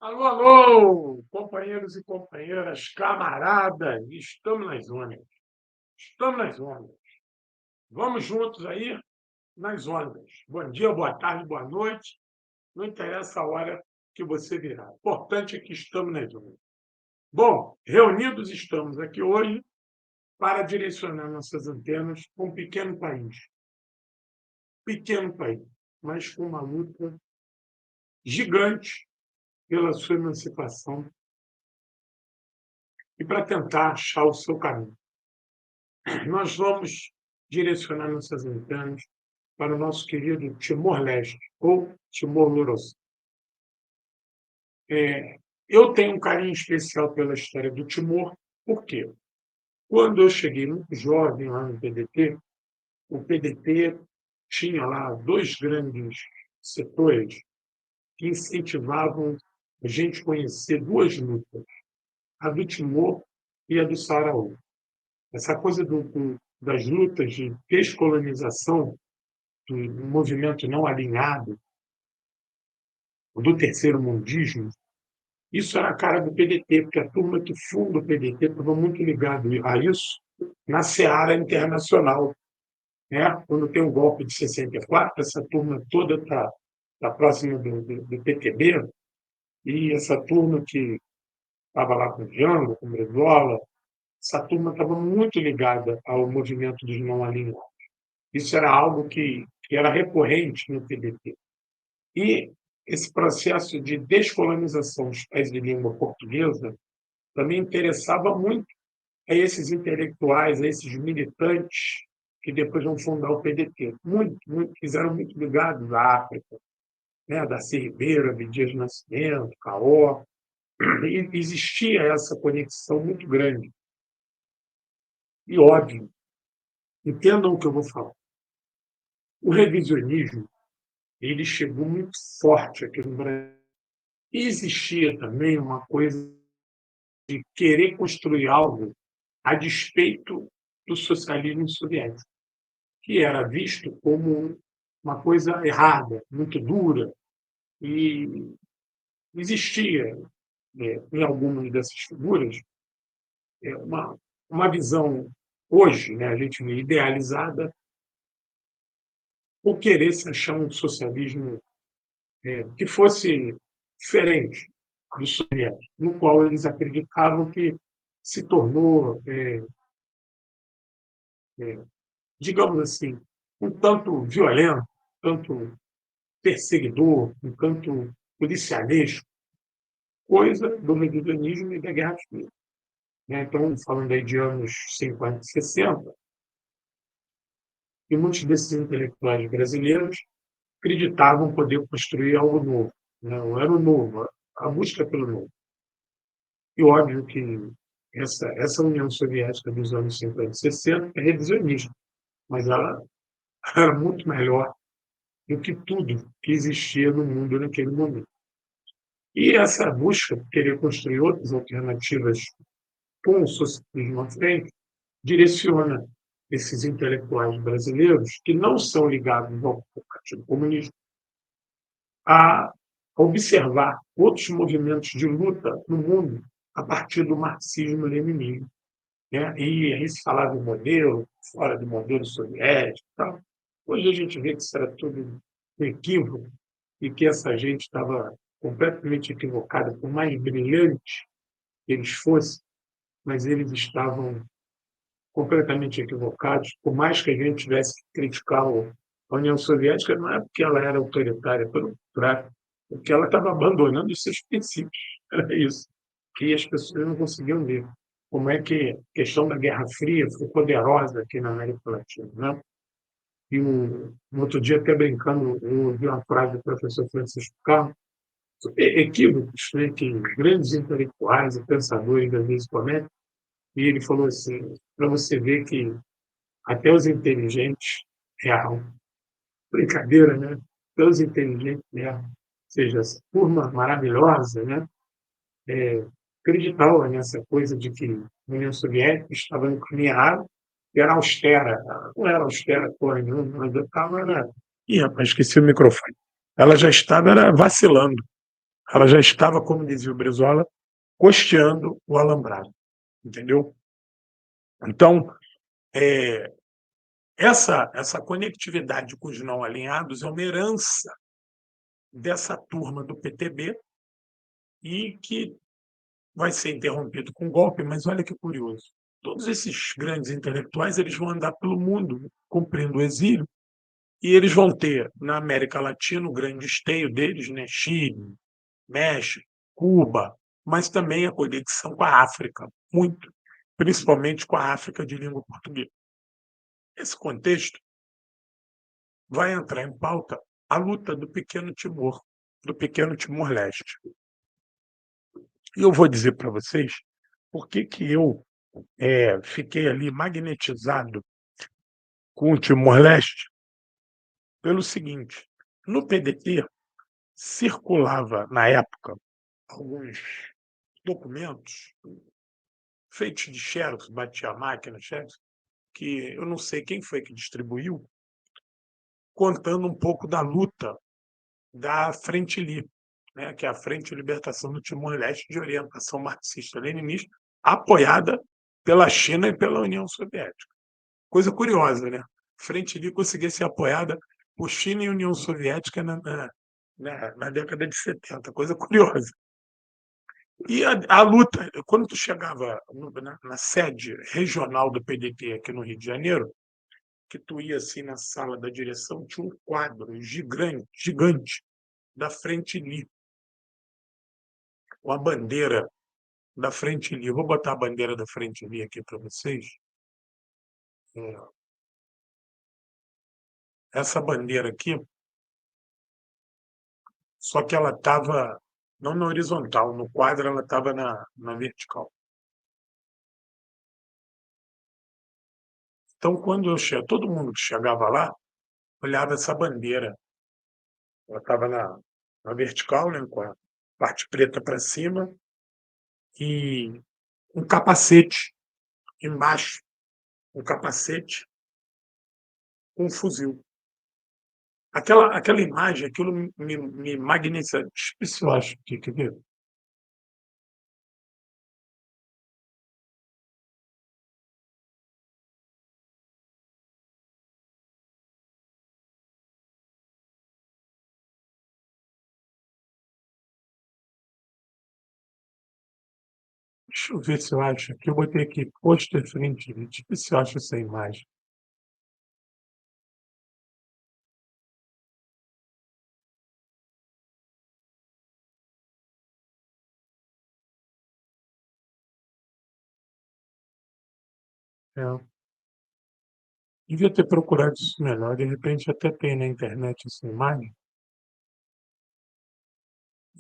Alô, alô, companheiros e companheiras, camaradas, estamos nas ondas. Estamos nas ondas. Vamos juntos aí nas ondas. Bom dia, boa tarde, boa noite. Não interessa a hora que você virá. O importante é que estamos nas ondas. Bom, reunidos estamos aqui hoje para direcionar nossas antenas para um pequeno país. Pequeno país, mas com uma luta gigante pela sua emancipação e para tentar achar o seu caminho. Nós vamos direcionar nossas antenas para o nosso querido Timor-Leste, ou Timor-Leste. Eu tenho um carinho especial pela história do Timor, por quê? Quando eu cheguei muito jovem lá no PDT, o PDT tinha lá dois grandes setores que incentivavam a gente a conhecer duas lutas, a do Timor e a do Saraú. Essa coisa das lutas de descolonização do movimento não alinhado, do terceiro mundismo, isso era a cara do PDT, porque a turma que funda o PDT estava muito ligada a isso na seara internacional. Né? Quando tem o golpe de 64, essa turma toda está próxima do PTB, e essa turma que estava lá com o Jango, com o Brizola, essa turma estava muito ligada ao movimento dos não alinhados. Isso era algo que era recorrente no PDT. E esse processo de descolonização dos países de língua portuguesa também interessava muito a esses intelectuais, a esses militantes que depois vão fundar o PDT. Fizeram muito ligados à África, né? Darcy Ribeiro, Abdias Nascimento, Caó. E existia essa conexão muito grande. E, óbvio, entendam o que eu vou falar. O revisionismo ele chegou muito forte aqui no Brasil. E existia também uma coisa de querer construir algo a despeito do socialismo soviético, que era visto como uma coisa errada, muito dura, e existia, em algumas dessas figuras, uma visão, hoje, né, a gente vê idealizada, por querer se achar um socialismo que fosse diferente do soviético, no qual eles acreditavam que se tornou, digamos assim, um tanto violento, um tanto perseguidor, um tanto policialesco, coisa do revisionismo e da Guerra Fria. Então, falando aí de anos 50 e 60, e muitos desses intelectuais brasileiros acreditavam poder construir algo novo. Não era o novo, a busca pelo novo. E óbvio que essa União Soviética dos anos 50 e 60 é revisionista, mas ela era muito melhor do que tudo que existia no mundo naquele momento. E essa busca por querer construir outras alternativas com o socialismo à frente direciona esses intelectuais brasileiros, que não são ligados ao Partido Comunista, a observar outros movimentos de luta no mundo a partir do marxismo-leninismo. Né? E aí se falava do modelo, fora do modelo soviético. Tal. Hoje a gente vê que isso era tudo um equívoco e que essa gente estava completamente equivocada, por mais brilhantes que eles fossem, mas eles estavam completamente equivocados, por mais que a gente tivesse que criticar a União Soviética, não é porque ela era autoritária, pelo contrário, porque ela estava abandonando os seus princípios. Era isso que as pessoas não conseguiam ver. Como é que a questão da Guerra Fria foi poderosa aqui na América Latina. Né? E no outro dia, até brincando, eu ouvi uma frase do professor Francisco Carlos, equívocos, né, que grandes intelectuais e pensadores às vezes cometem, e ele falou assim, para você ver que até os inteligentes erram. Brincadeira, né? Até os inteligentes erram. Ou seja, essa turma maravilhosa, né? Acreditava nessa coisa de que a União Soviética estava no caminho errado e era austera. Não era austera porra nenhuma, mas eu estava... Ih, rapaz, esqueci o microfone. Ela já estava era, vacilando. ela já estava, como dizia o Brizola, costeando o alambrado, entendeu? Então, eh, essa conectividade com os não alinhados é uma herança dessa turma do PTB e que vai ser interrompido com golpe, mas olha que curioso, todos esses grandes intelectuais, eles vão andar pelo mundo cumprindo o exílio, e eles vão ter, na América Latina, o grande esteio deles, né, Chile, México, Cuba, mas também a conexão com a África, muito, principalmente com a África de língua portuguesa. Nesse contexto, vai entrar em pauta a luta do pequeno Timor-Leste. E eu vou dizer para vocês por que que eu, fiquei ali magnetizado com o Timor-Leste, pelo seguinte, no PDT circulava, na época, alguns documentos feitos de xerox, batia a máquina, xerox, que eu não sei quem foi que distribuiu, contando um pouco da luta da Frente Livre, né, que é a Frente de Libertação do Timor-Leste de orientação marxista-leninista, apoiada pela China e pela União Soviética. Coisa curiosa, né? Frente Livre conseguia ser apoiada por China e União Soviética na década de 70, coisa curiosa. E a luta, quando tu chegava na sede regional do PDT aqui no Rio de Janeiro, que tu ia assim na sala da direção, tinha um quadro gigante, gigante da Frente Livre, com a bandeira da Frente Livre. Vou botar a bandeira da Frente Livre aqui para vocês. É, essa bandeira aqui, só que ela estava não na horizontal, no quadro ela estava na vertical. Então, quando eu chego, todo mundo que chegava lá olhava essa bandeira. Ela estava na vertical, né, com a parte preta para cima e um capacete embaixo, um capacete com um fuzil. Aquela imagem, aquilo me magnetiza. Deixa eu ver se eu acho aqui, quer ver? Deixa eu ver se eu acho aqui. Eu botei aqui pôster frente, deixa eu ver se eu acho essa imagem. É, devia ter procurado isso melhor, de repente até tem na internet essa imagem,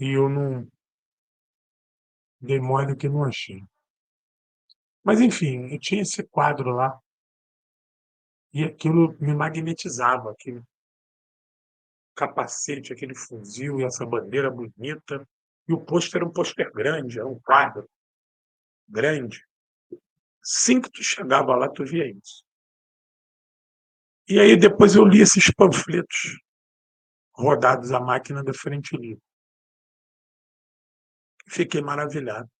e eu não dei mole que não achei. Mas enfim, eu tinha esse quadro lá, e aquilo me magnetizava, aquele capacete, aquele fuzil e essa bandeira bonita. E o pôster era um pôster grande, era um quadro grande. Assim que tu chegava lá, tu via isso. E aí depois eu li esses panfletos rodados à máquina da Frente Livre. Fiquei maravilhado,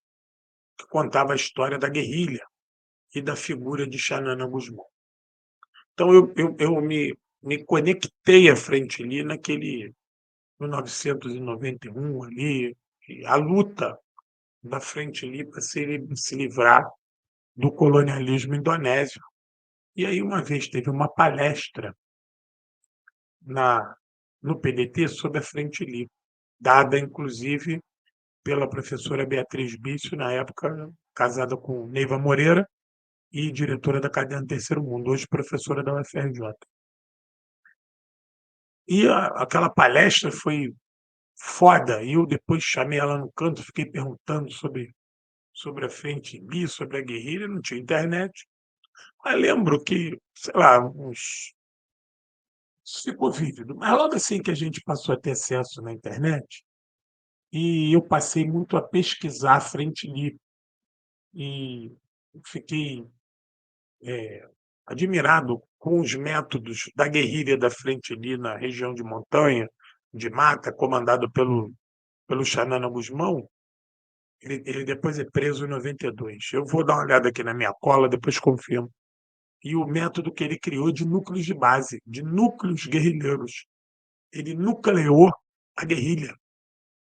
que contava a história da guerrilha e da figura de Xanana Gusmão. Então eu me conectei à Frente Livre naquele 1991 ali, a luta da Frente Livre para se livrar do colonialismo indonésio. E aí uma vez teve uma palestra na no PDT sobre a Frente Livre, dada inclusive pela professora Beatriz Bicho, na época casada com Neiva Moreira e diretora da Cadena Terceiro Mundo, hoje professora da UFRJ. E aquela palestra foi foda, e eu depois chamei ela no canto, fiquei perguntando sobre a Frente Livre, sobre a guerrilha, não tinha internet. Aí lembro que, sei lá, uns ficou vívido. Mas logo assim que a gente passou a ter acesso na internet, e eu passei muito a pesquisar a Frente Livre, e fiquei, admirado com os métodos da guerrilha da Frente Livre na região de montanha, de mata, comandado pelo Xanana Gusmão, ele depois é preso em 92. Eu vou dar uma olhada aqui na minha cola, depois confirmo. E o método que ele criou de núcleos de base, de núcleos guerrilheiros. Ele nucleou a guerrilha,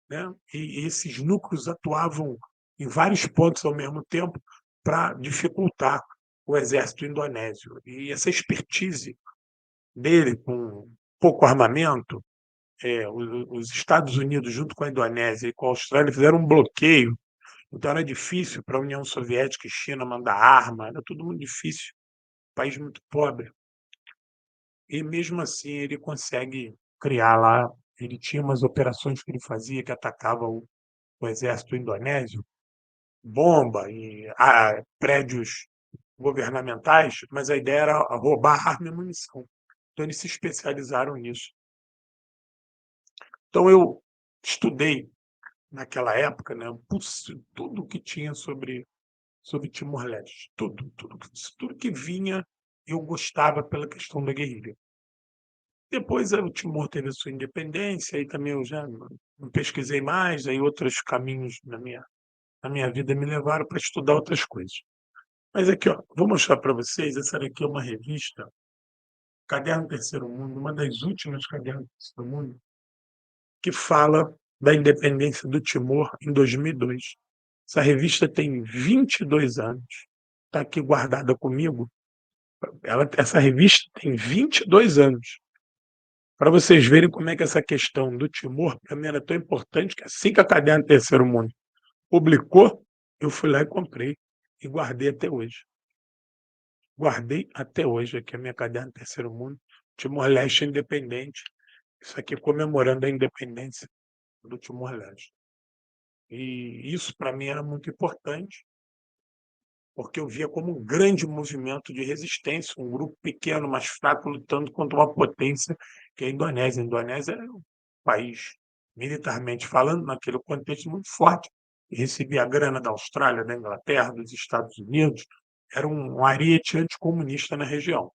né? E esses núcleos atuavam em vários pontos ao mesmo tempo para dificultar o exército indonésio. E essa expertise dele, com pouco armamento, os Estados Unidos, junto com a Indonésia e com a Austrália, fizeram um bloqueio. Então era difícil para a União Soviética e China mandar arma, era tudo muito difícil, país muito pobre. E mesmo assim ele consegue criar lá, ele tinha umas operações que ele fazia que atacava o exército indonésio, bomba e prédios governamentais, mas a ideia era roubar arma e munição. Então eles se especializaram nisso. Então eu estudei naquela época, né, tudo que tinha sobre Timor-Leste, tudo que vinha eu gostava pela questão da guerrilha. Depois o Timor teve a sua independência, aí também eu já não pesquisei mais, aí outros caminhos na minha vida me levaram para estudar outras coisas. Mas aqui, ó, vou mostrar para vocês, essa daqui é uma revista, Caderno Terceiro Mundo, uma das últimas Cadernos Terceiro Mundo, que fala da independência do Timor em 2002. Essa revista tem 22 anos, está aqui guardada comigo. Essa revista tem 22 anos. Para vocês verem como é que essa questão do Timor, para mim, era tão importante que assim que a Caderno Terceiro Mundo publicou, eu fui lá e comprei e guardei até hoje. Guardei até hoje aqui a minha Caderno Terceiro Mundo, Timor-Leste independente. Isso aqui comemorando a independência do Timor-Leste. E isso para mim era muito importante, porque eu via como um grande movimento de resistência, um grupo pequeno, mas fraco, lutando contra uma potência que é a Indonésia. A Indonésia é um país, militarmente falando, naquele contexto muito forte, e recebia a grana da Austrália, da Inglaterra, dos Estados Unidos, era um ariete anticomunista na região.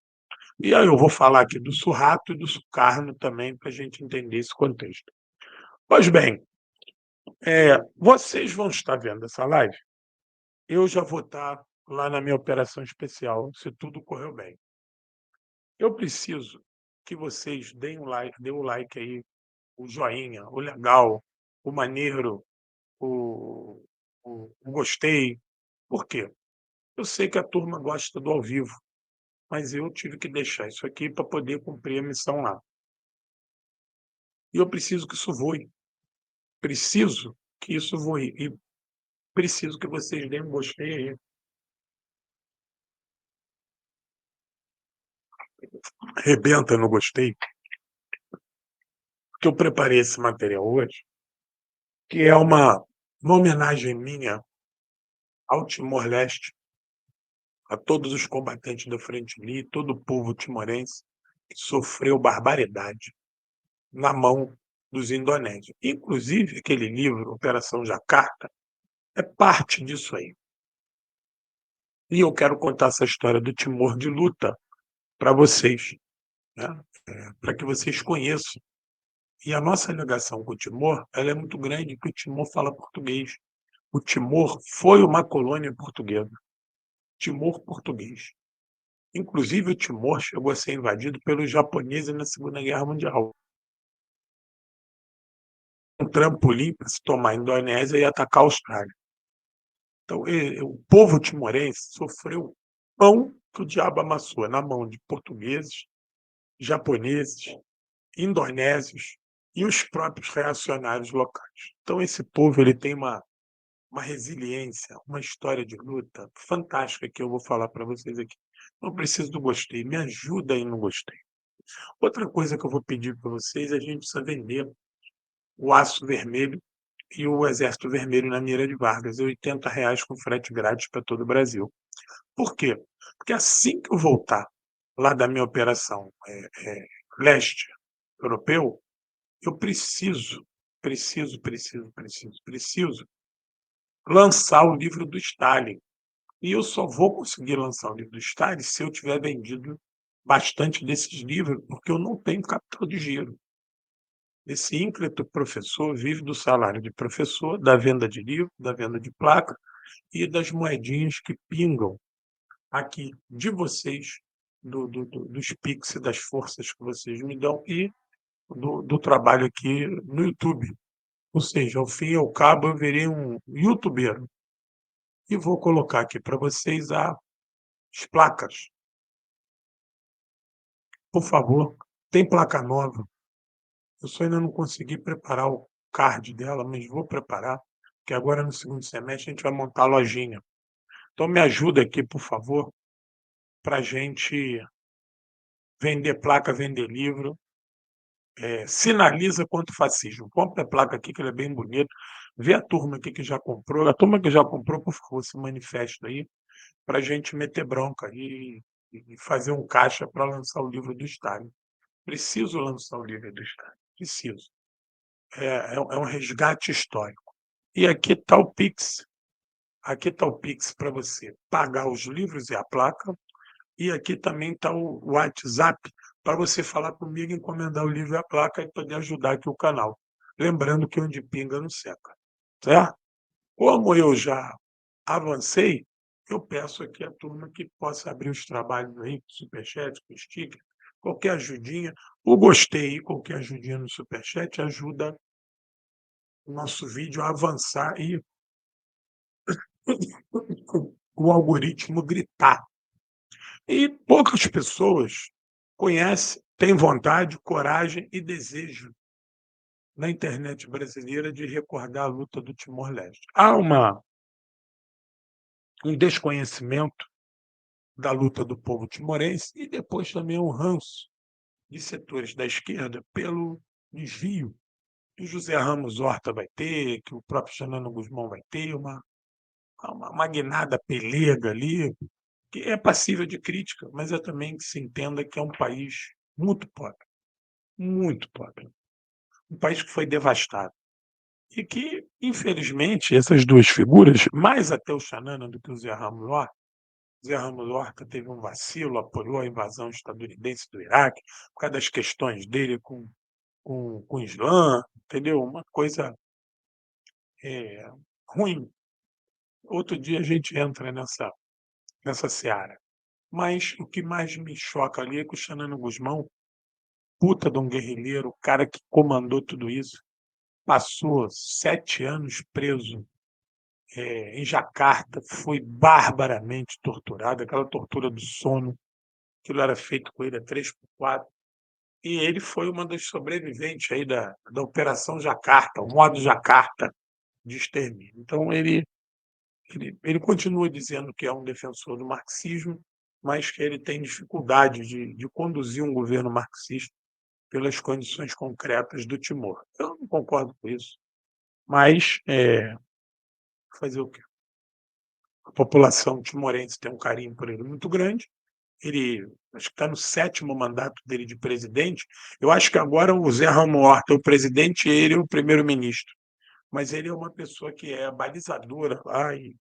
E aí eu vou falar aqui do Suharto e do Sukarno também, para a gente entender esse contexto. Pois bem, vocês vão estar vendo essa live, eu já vou estar lá na minha operação especial, se tudo correu bem. Eu preciso que vocês deem o like aí, o joinha, o legal, o maneiro, o o gostei. Por quê? Eu sei que a turma gosta do ao vivo, mas eu tive que deixar isso aqui para poder cumprir a missão lá. E eu preciso que isso voe, preciso que isso voe e preciso que vocês deem um gostei aí, arrebenta no gostei, porque eu preparei esse material hoje, que é uma homenagem minha ao Timor-Leste, a todos os combatentes da Frente Uni, todo o povo timorense que sofreu barbaridade na mão dos indonésios. Inclusive, aquele livro, Operação Jacarta, é parte disso aí. E eu quero contar essa história do Timor de luta para vocês, né? Para que vocês conheçam. E a nossa ligação com o Timor, ela é muito grande, porque o Timor fala português. O Timor foi uma colônia portuguesa. Timor português. Inclusive, o Timor chegou a ser invadido pelos japoneses na Segunda Guerra Mundial. Um trampolim para se tomar a Indonésia e atacar a Austrália. Então, o povo timorense sofreu pão que o diabo amassou na mão de portugueses, japoneses, indonésios e os próprios reacionários locais. Então, esse povo ele tem uma resiliência, uma história de luta fantástica que eu vou falar para vocês aqui. Não preciso do gostei, me ajuda aí no gostei. Outra coisa que eu vou pedir para vocês é a gente precisa vender o Aço Vermelho e o Exército Vermelho na Mira de Vargas, R$ 80 com frete grátis para todo o Brasil. Por quê? Porque assim que eu voltar lá da minha operação leste europeu, eu preciso lançar o livro do Stalin. E eu só vou conseguir lançar o livro do Stalin se eu tiver vendido bastante desses livros, porque eu não tenho capital de giro. Esse ínclito professor vive do salário de professor, da venda de livro, da venda de placa e das moedinhas que pingam aqui de vocês, dos Pix e das forças que vocês me dão e do trabalho aqui no YouTube. Ou seja, ao fim e ao cabo, eu virei um youtuber e vou colocar aqui para vocês as placas. Por favor, tem placa nova. Eu só ainda não consegui preparar o card dela, mas vou preparar, porque agora no segundo semestre a gente vai montar a lojinha. Então me ajuda aqui, por favor, para a gente vender placa, vender livro. Sinaliza contra o fascismo. Compra a placa aqui, que ele é bem bonito. Vê a turma aqui que já comprou. A turma que já comprou, por favor, se manifesta aí, para a gente meter bronca e fazer um caixa para lançar o livro do Stalin. Preciso lançar o livro do Stalin. Preciso. É um resgate histórico. E aqui está o Pix. Aqui está o Pix para você pagar os livros e a placa. E aqui também está o WhatsApp para você falar comigo, encomendar o livro e a placa e poder ajudar aqui o canal. Lembrando que onde pinga não seca, certo? Como eu já avancei, eu peço aqui à turma que possa abrir os trabalhos aí, com superchat, com sticker, qualquer ajudinha. O gostei e qualquer ajudinha no superchat ajuda o nosso vídeo a avançar e o algoritmo gritar. E poucas pessoas conhecem, têm vontade, coragem e desejo na internet brasileira de recordar a luta do Timor-Leste. Há um desconhecimento da luta do povo timorense e depois também um ranço de setores da esquerda pelo desvio que o José Ramos Horta vai ter, que o próprio Xanano Gusmão vai ter, uma guinada pelega ali, que é passível de crítica, mas é também que se entenda que é um país muito pobre, um país que foi devastado. E que, infelizmente, essas duas figuras, mais até o Xanana do que o Zé Ramos Horta, Zé Ramos Horta teve um vacilo, apoiou a invasão estadunidense do Iraque, por causa das questões dele com o Islã, entendeu? Uma coisa eh, ruim. Outro dia a gente entra nessa seara. Mas o que mais me choca ali é que o Xanano Gusmão, puta de um guerrilheiro, o cara que comandou tudo isso, passou 7 anos preso em Jacarta, foi barbaramente torturado, aquela tortura do sono, aquilo era feito com ele a 3x4, e ele foi uma das sobreviventes aí da Operação Jacarta, o modo Jacarta de extermínio. Então ele continua dizendo que é um defensor do marxismo, mas que ele tem dificuldade de conduzir um governo marxista pelas condições concretas do Timor. Eu não concordo com isso, mas fazer o quê? A população timorense tem um carinho por ele muito grande. Ele acho que está no 7º mandato dele de presidente. Eu acho que agora o Zé Ramos Horta é o presidente e ele é o primeiro-ministro. Mas ele é uma pessoa que é balizadora lá e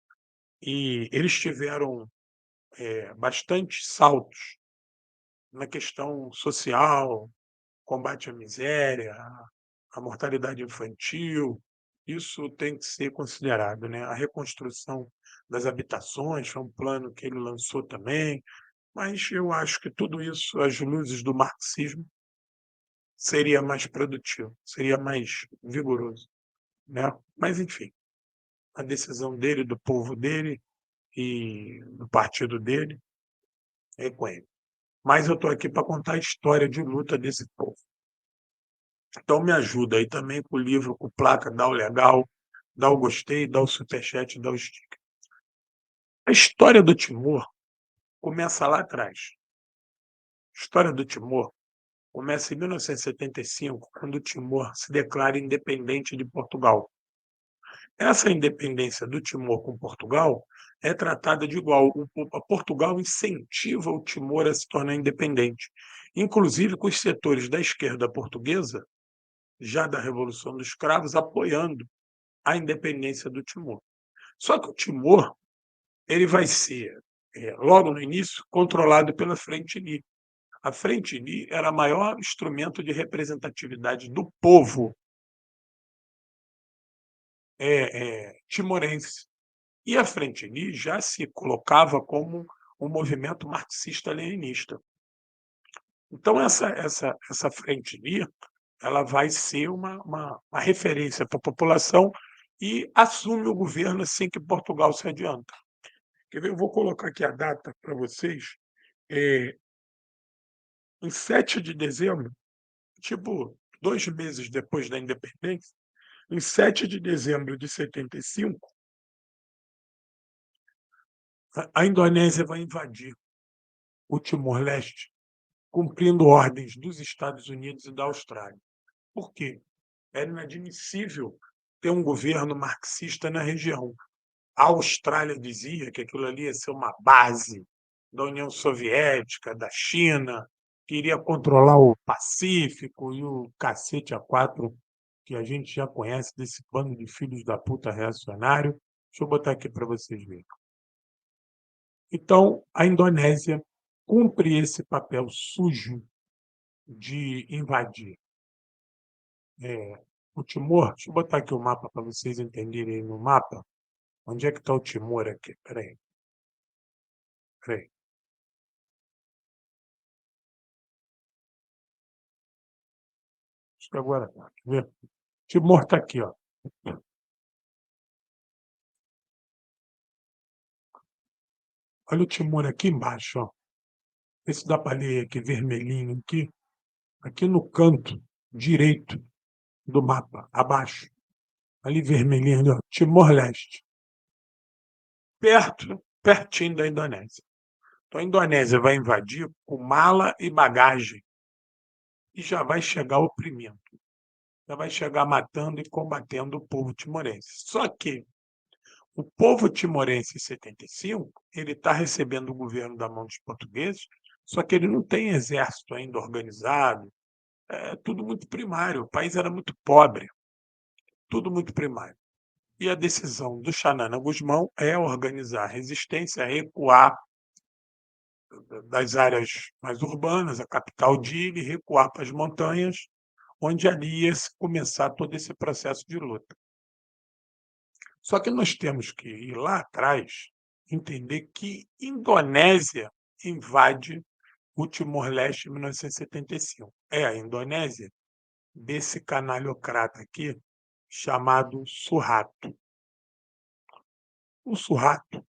eles tiveram bastante saltos na questão social, combate à miséria, à mortalidade infantil. Isso tem que ser considerado, né? A reconstrução das habitações foi um plano que ele lançou também, mas eu acho que tudo isso, às luzes do marxismo, seria mais produtivo, seria mais vigoroso, né? Mas, enfim, a decisão dele, do povo dele e do partido dele é com ele. Mas eu estou aqui para contar a história de luta desse povo. Então me ajuda aí também com o livro, com placa, dá o legal, dá o gostei, dá o superchat, dá o sticker. A história do Timor começa lá atrás. A história do Timor começa em 1975, quando o Timor se declara independente de Portugal. Essa independência do Timor com Portugal é tratada de igual. Portugal incentiva o Timor a se tornar independente, inclusive com os setores da esquerda portuguesa, já da Revolução dos Cravos, apoiando a independência do Timor. Só que o Timor ele vai ser, logo no início, controlado pela Frente Unida. A Frente Ni era o maior instrumento de representatividade do povo timorense. E a Frente Ni já se colocava como um movimento marxista-leninista. Então essa Frente Ni, ela vai ser uma referência para a população e assume o governo assim que Portugal se adianta. Quer ver? Eu vou colocar aqui a data para vocês. Eh, Em 7 de dezembro, tipo 2 meses depois da independência, em 7 de dezembro de 75, a Indonésia vai invadir o Timor-Leste, cumprindo ordens dos Estados Unidos e da Austrália. Por quê? Era inadmissível ter um governo marxista na região. A Austrália dizia que aquilo ali ia ser uma base da União Soviética, da China, que iria controlar o Pacífico e o cacete a quatro que a gente já conhece desse bando de filhos da puta reacionário. Deixa eu botar aqui para vocês verem. Então, a Indonésia cumpre esse papel sujo de invadir o Timor. Deixa eu botar aqui o mapa para vocês entenderem no mapa. Onde é que está o Timor aqui? Espera aí. Acho que agora tá. Quer ver? Timor está aqui, ó. Olha o Timor aqui embaixo, ó. Vê se dá para ler aqui, vermelhinho aqui. Aqui no canto direito do mapa, abaixo. Ali vermelhinho, ali, ó. Timor-Leste. Pertinho da Indonésia. Então a Indonésia vai invadir com mala e bagagem e já vai chegar oprimindo. Já vai chegar matando e combatendo o povo timorense. Só que o povo timorense em 75, ele está recebendo o governo da mão dos portugueses, só que ele não tem exército ainda organizado, é tudo muito primário, o país era muito pobre, tudo muito primário. E a decisão do Xanana Gusmão é organizar a resistência, recuar das áreas mais urbanas, a capital Dili, recuar para as montanhas, onde ali ia começar todo esse processo de luta. Só que nós temos que ir lá atrás, entender que Indonésia invade o Timor-Leste em 1975. É a Indonésia desse canalhocrata aqui chamado Suharto. O Suharto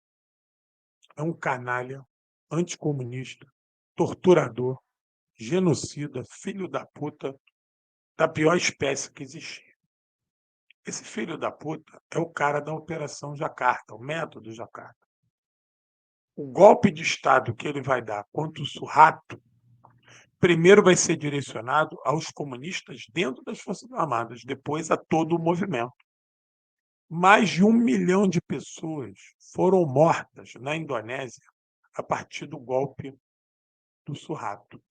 é um canalha anticomunista, torturador, genocida, filho da puta, da pior espécie que existia. Esse filho da puta é o cara da Operação Jacarta, o método Jacarta. O golpe de Estado que ele vai dar contra o Suharto, primeiro vai ser direcionado aos comunistas dentro das Forças Armadas, depois a todo o movimento. Mais de 1 milhão de pessoas foram mortas na Indonésia a partir do golpe do Suharto.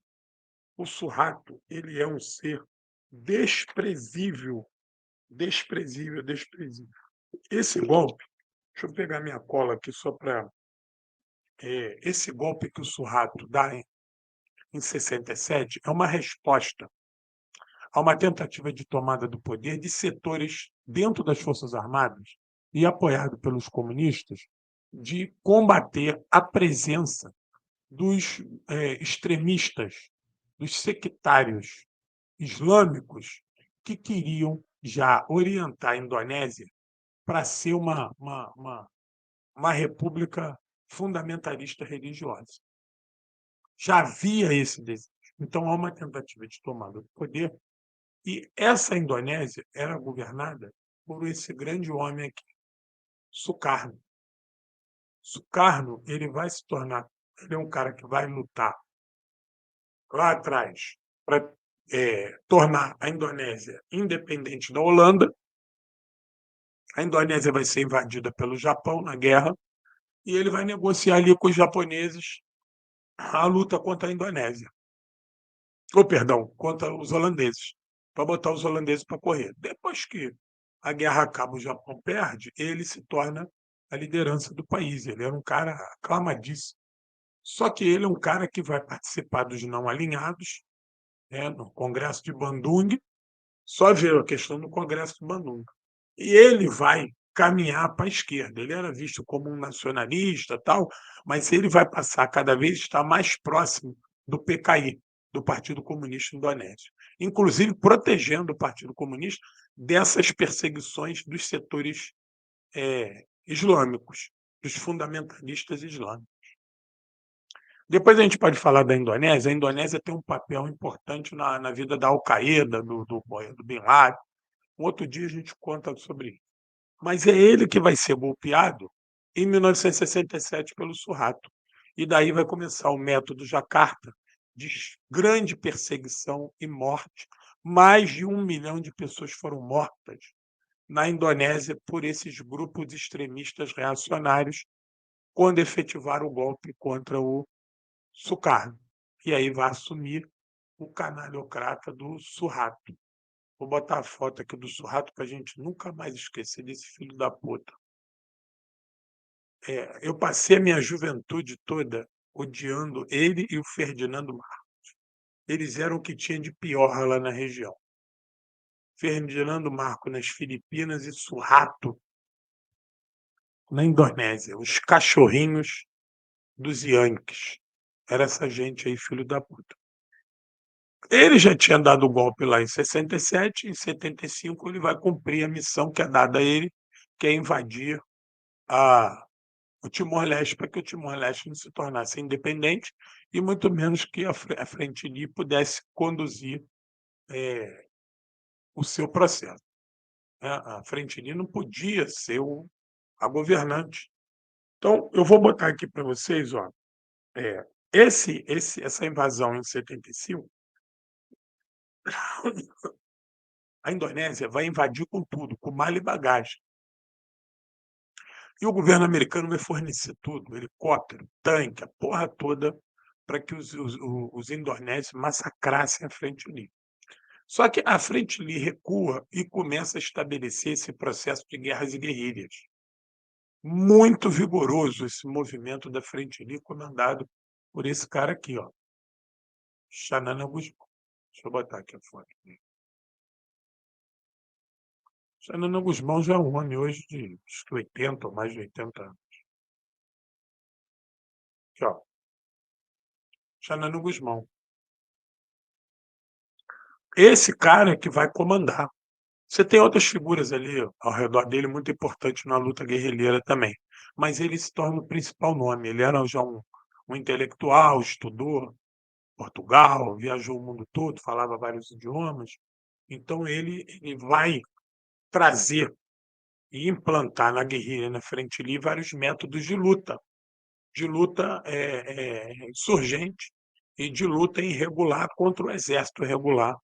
O Suharto, ele é um ser desprezível, desprezível, desprezível. Esse golpe, deixa eu pegar minha cola aqui só para... esse golpe que o Suharto dá em 67 é uma resposta a uma tentativa de tomada do poder de setores dentro das Forças Armadas e apoiado pelos comunistas de combater a presença dos extremistas, dos sectários islâmicos que queriam já orientar a Indonésia para ser uma república fundamentalista religiosa. Já havia esse desejo. Então, há uma tentativa de tomada do poder e essa Indonésia era governada por esse grande homem aqui, Sukarno. Sukarno, ele vai se tornar, ele é um cara que vai lutar lá atrás para tornar a Indonésia independente da Holanda. A Indonésia vai ser invadida pelo Japão na guerra e ele vai negociar ali com os japoneses a luta contra a Indonésia. Ou, perdão, contra os holandeses, para botar os holandeses para correr. Depois que a guerra acaba, o Japão perde, ele se torna a liderança do país. Ele era um cara aclamadíssimo. Só que ele é um cara que vai participar dos não alinhados, né, no Congresso de Bandung, só ver a questão do Congresso de Bandung. E ele vai caminhar para a esquerda. Ele era visto como um nacionalista, tal, mas ele vai passar cada vez estar mais próximo do PKI, do Partido Comunista Indonésio, inclusive protegendo o Partido Comunista dessas perseguições dos setores islâmicos, dos fundamentalistas islâmicos. Depois a gente pode falar da Indonésia. A Indonésia tem um papel importante na vida da Al-Qaeda, do Bin Laden. Um outro dia a gente conta sobre isso. Mas é ele que vai ser golpeado em 1967 pelo Suharto. E daí vai começar o método Jacarta, de grande perseguição e morte. Mais de 1 milhão de pessoas foram mortas na Indonésia por esses grupos extremistas reacionários quando efetivaram o golpe contra o Sukarno. E aí vai assumir o canalhocrata do Suharto. Vou botar a foto aqui do Suharto para a gente nunca mais esquecer desse filho da puta. Eu passei a minha juventude toda odiando ele e o Ferdinando Marcos. Eles eram o que tinha de pior lá na região. Ferdinando Marcos nas Filipinas e Suharto na Indonésia. Os cachorrinhos dos Yankees. Era essa gente aí, filho da puta. Ele já tinha dado o golpe lá em 67, em 75 ele vai cumprir a missão que é dada a ele, que é invadir a o Timor-Leste, para que o Timor-Leste não se tornasse independente e muito menos que a Frente Uni pudesse conduzir, o seu processo, né. A Frente Uni não podia ser a governante. Então, eu vou botar aqui para vocês, ó, essa invasão em 75, a Indonésia vai invadir com tudo, com mala e bagagem. E o governo americano vai fornecer tudo, helicóptero, tanque, a porra toda, para que os indonésios massacrassem a Frente Uni. Só que a Frente Uni recua e começa a estabelecer esse processo de guerras e guerrilhas. Muito vigoroso esse movimento da Frente Uni, comandado por esse cara aqui, ó, Xanana Gusmão. Deixa eu botar aqui a foto. Xanana Gusmão já é um homem hoje de acho que 80 ou mais de 80 anos. Aqui, ó, Xanana Gusmão. Esse cara que vai comandar. Você tem outras figuras ali ao redor dele muito importantes na luta guerrilheira também, mas ele se torna o principal nome. Ele era já um intelectual, estudou Portugal, viajou o mundo todo, falava vários idiomas, então ele vai trazer e implantar na guerrilha, na Frente Uni, vários métodos de luta insurgente e de luta irregular contra o exército regular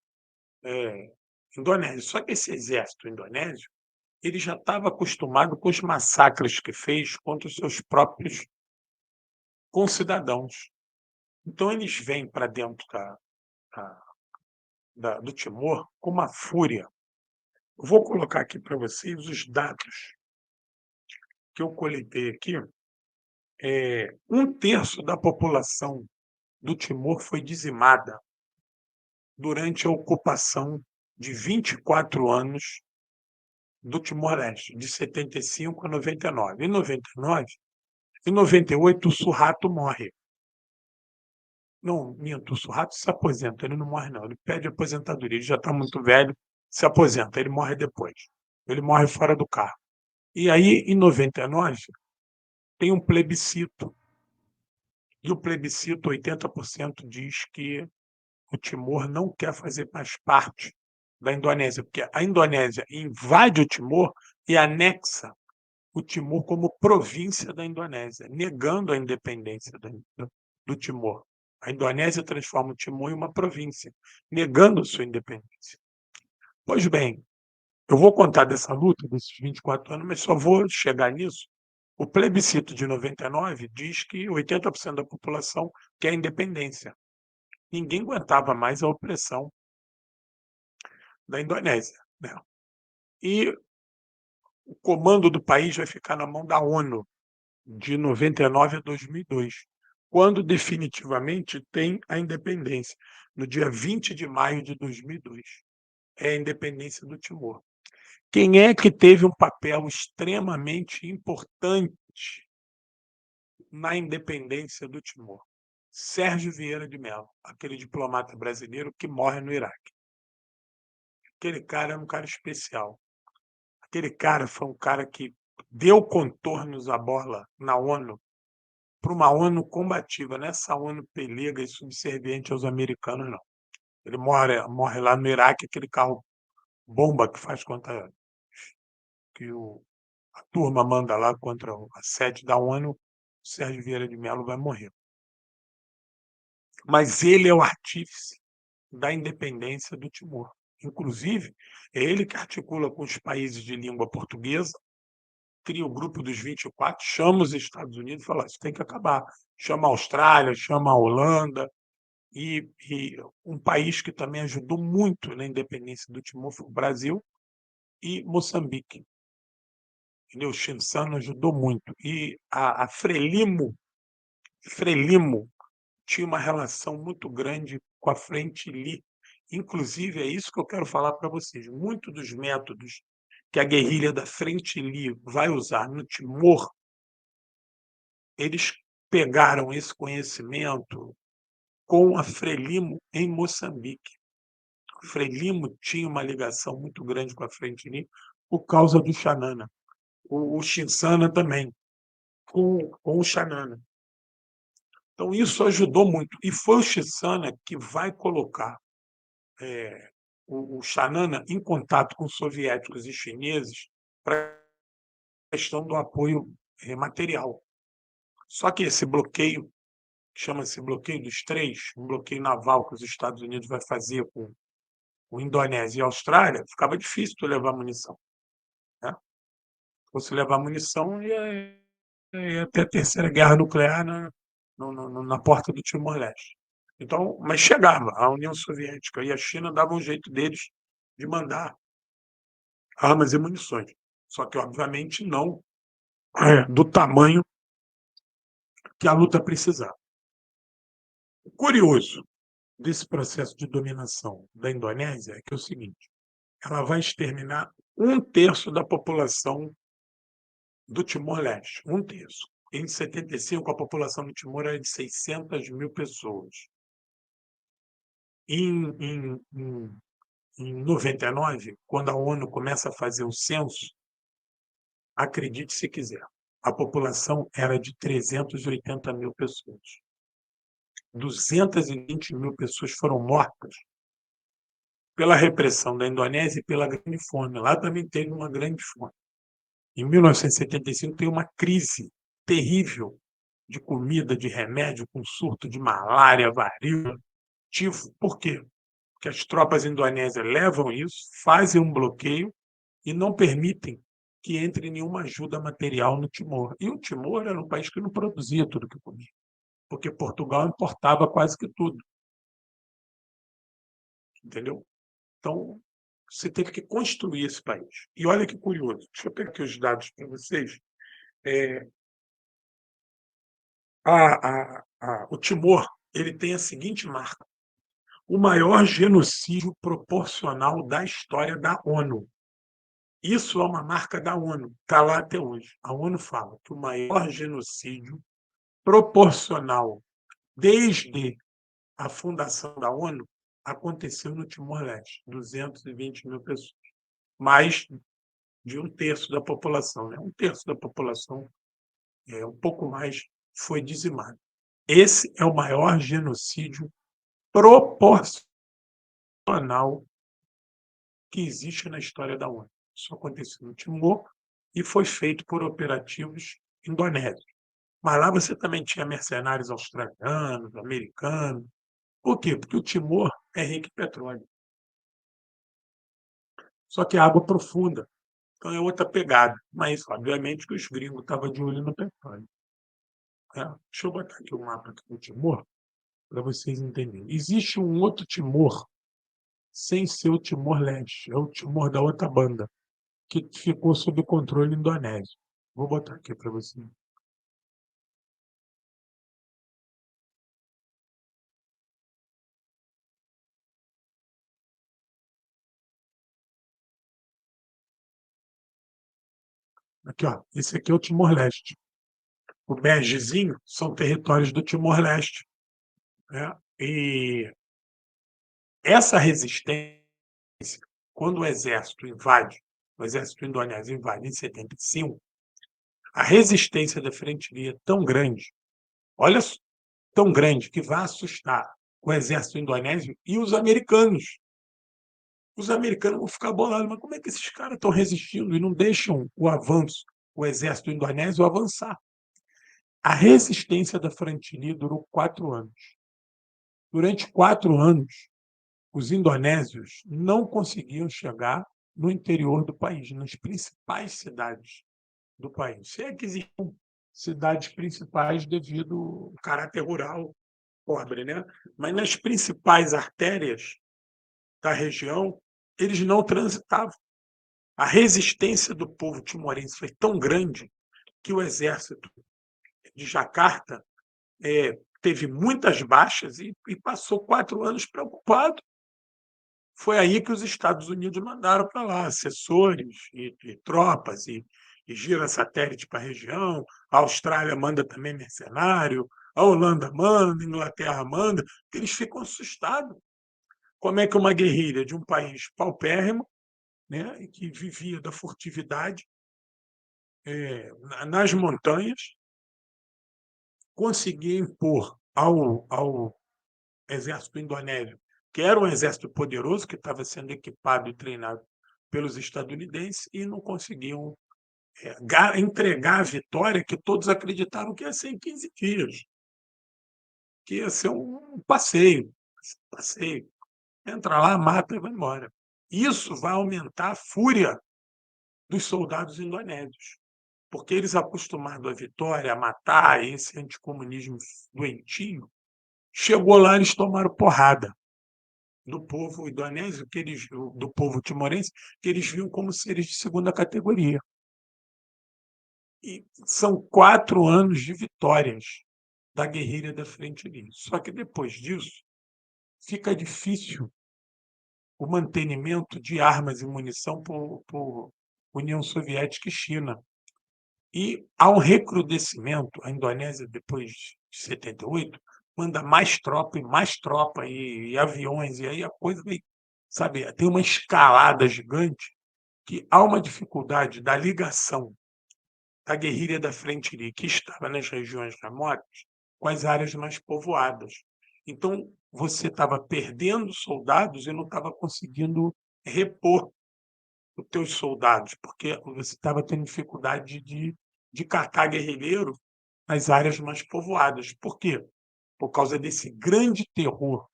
indonésio. Só que esse exército indonésio ele já estava acostumado com os massacres que fez contra os seus próprios concidadãos. Então eles vêm para dentro do Timor com uma fúria. Eu vou colocar aqui para vocês os dados que eu coletei aqui. 1/3 da população do Timor foi dizimada durante a ocupação de 24 anos do Timor-Leste, de 75 a 99. Em 98, o Suharto morre. Não, minto, o Suharto se aposenta, ele não morre não, ele pede aposentadoria, ele já está muito velho, se aposenta, ele morre depois. Ele morre fora do carro. E aí, em 99, tem um plebiscito. E o plebiscito, 80% diz que o Timor não quer fazer mais parte da Indonésia, porque a Indonésia invade o Timor e anexa o Timor como província da Indonésia, negando a independência do Timor. A Indonésia transforma o Timor em uma província, negando sua independência. Pois bem, eu vou contar dessa luta, desses 24 anos, mas só vou chegar nisso. O plebiscito de 99 diz que 80% da população quer independência. Ninguém aguentava mais a opressão da Indonésia, né? E o comando do país vai ficar na mão da ONU, de 99 a 2002. quando definitivamente tem a independência, no dia 20 de maio de 2002. É a independência do Timor. Quem é que teve um papel extremamente importante na independência do Timor? Sérgio Vieira de Mello, aquele diplomata brasileiro que morre no Iraque. Aquele cara era um cara especial. Aquele cara foi um cara que deu contornos à bola na ONU, para uma ONU combativa, nessa ONU pelega e subserviente aos americanos, não. Ele morre lá no Iraque, aquele carro bomba que faz contra que a turma manda lá contra a sede da ONU, o Sérgio Vieira de Mello vai morrer. Mas ele é o artífice da independência do Timor. Inclusive, é ele que articula com os países de língua portuguesa, cria o grupo dos 24, chama os Estados Unidos e fala: isso tem que acabar. Chama a Austrália, chama a Holanda, e um país que também ajudou muito na independência do Timor foi o Brasil e Moçambique. Entendeu? O Chinsano ajudou muito. E a Frelimo tinha uma relação muito grande com a Frente Li. Inclusive, é isso que eu quero falar para vocês. Muitos dos métodos que a guerrilha da Frente Li vai usar no Timor, eles pegaram esse conhecimento com a Frelimo em Moçambique. A Frelimo tinha uma ligação muito grande com a Frente Li por causa do Xanana. O Chinsana também, com o Xanana. Então, isso ajudou muito. E foi o Chinsana que vai colocar o Xanana em contato com soviéticos e chineses para a questão do apoio material. Só que esse bloqueio, chama-se bloqueio dos três, um bloqueio naval que os Estados Unidos vai fazer com Indonésia e Austrália, ficava difícil tu levar munição. Né? Se fosse levar munição, ia ter a terceira guerra nuclear na porta do Timor-Leste. Então, mas chegava, a União Soviética e a China davam um jeito deles de mandar armas e munições. Só que, obviamente, não do tamanho que a luta precisava. O curioso desse processo de dominação da Indonésia é que é o seguinte: ela vai exterminar um terço da população do Timor-Leste, um terço. Em 75, a população do Timor era de 600 mil pessoas. Em 99, quando a ONU começa a fazer o censo, acredite se quiser, a população era de 380 mil pessoas. 220 mil pessoas foram mortas pela repressão da Indonésia e pela grande fome. Lá também teve uma grande fome. Em 1975, tem uma crise terrível de comida, de remédio, com surto de malária, varíola, tifo. Por quê? Porque as tropas indonésias levam isso, fazem um bloqueio e não permitem que entre nenhuma ajuda material no Timor. E o Timor era um país que não produzia tudo que comia, porque Portugal importava quase que tudo, entendeu? Então, você teve que construir esse país. E olha que curioso, deixa eu pegar aqui os dados para vocês. É, o Timor ele tem a seguinte marca: o maior genocídio proporcional da história da ONU. Isso é uma marca da ONU, está lá até hoje. A ONU fala que o maior genocídio proporcional desde a fundação da ONU aconteceu no Timor-Leste, 220 mil pessoas, mais de um terço da população. Né? Um terço da população, um pouco mais, foi dizimado. Esse é o maior genocídio proporcional que existe na história da ONU. Isso aconteceu no Timor e foi feito por operativos indonésios. Mas lá você também tinha mercenários australianos, americanos. Por quê? Porque o Timor é rico em petróleo. Só que é água profunda. Então é outra pegada. Mas, obviamente, que os gringos estavam de olho no petróleo. Deixa eu botar aqui o mapa aqui do Timor para vocês entenderem. Existe um outro Timor sem ser o Timor-Leste. É o Timor da outra banda, que ficou sob controle indonésio. Vou botar aqui para vocês. Aqui, ó, esse aqui é o Timor-Leste. O begezinho são territórios do Timor-Leste, né? E essa resistência, quando o exército indonésio invade em 75, a resistência da frente fria é tão grande, olha, tão grande, que vai assustar o exército indonésio e os americanos. Os americanos vão ficar bolados, mas como é que esses caras estão resistindo e não deixam o avanço, o exército indonésio avançar? A resistência da Frantini durou 4 anos. Durante 4 anos, os indonésios não conseguiam chegar no interior do país, nas principais cidades do país. Se é que existiam cidades principais devido ao caráter rural pobre, né? Mas nas principais artérias da região, eles não transitavam. A resistência do povo timorense foi tão grande que o exército de Jacarta teve muitas baixas e passou 4 anos preocupado. Foi aí que os Estados Unidos mandaram para lá assessores e tropas e gira satélite para a região. A Austrália manda também mercenário, a Holanda manda, a Inglaterra manda, porque eles ficam assustados. Como é que uma guerrilha de um país paupérrimo, né, e que vivia da furtividade nas montanhas, conseguia impor ao exército indonésio, que era um exército poderoso, que estava sendo equipado e treinado pelos estadunidenses, e não conseguiam entregar a vitória que todos acreditaram que ia ser em 15 dias, que ia ser um passeio. Passeio. Entra lá, mata e vai embora. Isso vai aumentar a fúria dos soldados indonésios, porque eles, acostumados à vitória, a matar, esse anticomunismo doentio, chegou lá, eles tomaram porrada do povo indonésio, do povo timorense, que eles viam como seres de segunda categoria. E são 4 anos de vitórias da guerrilha da Frente Livre. Só que depois disso, fica difícil o mantenimento de armas e munição por União Soviética e China. E há um recrudescimento. A Indonésia, depois de 78, manda mais tropa e aviões, e aí a coisa vai, sabe, tem uma escalada gigante, que há uma dificuldade da ligação da guerrilha da Frente Livre, que estava nas regiões remotas, com as áreas mais povoadas. Então, você estava perdendo soldados e não estava conseguindo repor os teus soldados, porque você estava tendo dificuldade de catar guerrilheiro nas áreas mais povoadas. Por quê? Por causa desse grande terror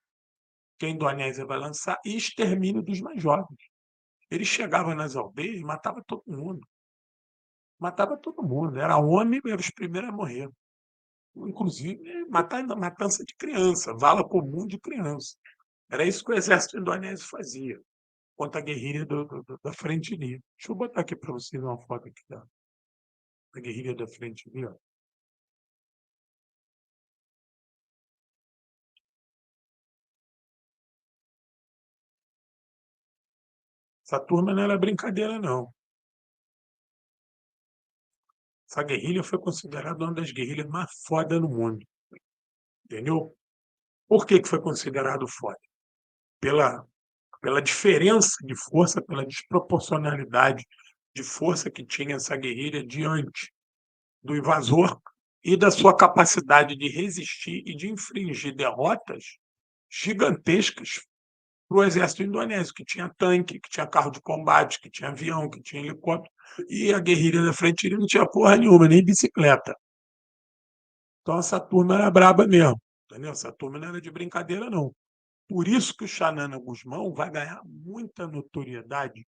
que a Indonésia vai lançar e extermínio dos mais jovens. Ele chegava nas aldeias e matava todo mundo. Matava todo mundo. Era homem, era os primeiros a morrer. Inclusive, matança de criança, vala comum de criança. Era isso que o exército indonésio fazia contra a guerrilha da Frente Livre. Deixa eu botar aqui para vocês uma foto aqui da guerrilha da Frente Livre. Essa turma não era brincadeira, não. Essa guerrilha foi considerada uma das guerrilhas mais fodas no mundo. Entendeu? Por que foi considerado foda? Pela, pela diferença de força, pela desproporcionalidade de força que tinha essa guerrilha diante do invasor e da sua capacidade de resistir e de infligir derrotas gigantescas para o exército indonésio, que tinha tanque, que tinha carro de combate, que tinha avião, que tinha helicóptero, e a guerrilha da frente não tinha porra nenhuma, nem bicicleta. Então essa turma era braba mesmo, entendeu? Essa turma não era de brincadeira, não. Por isso que o Xanana Gusmão vai ganhar muita notoriedade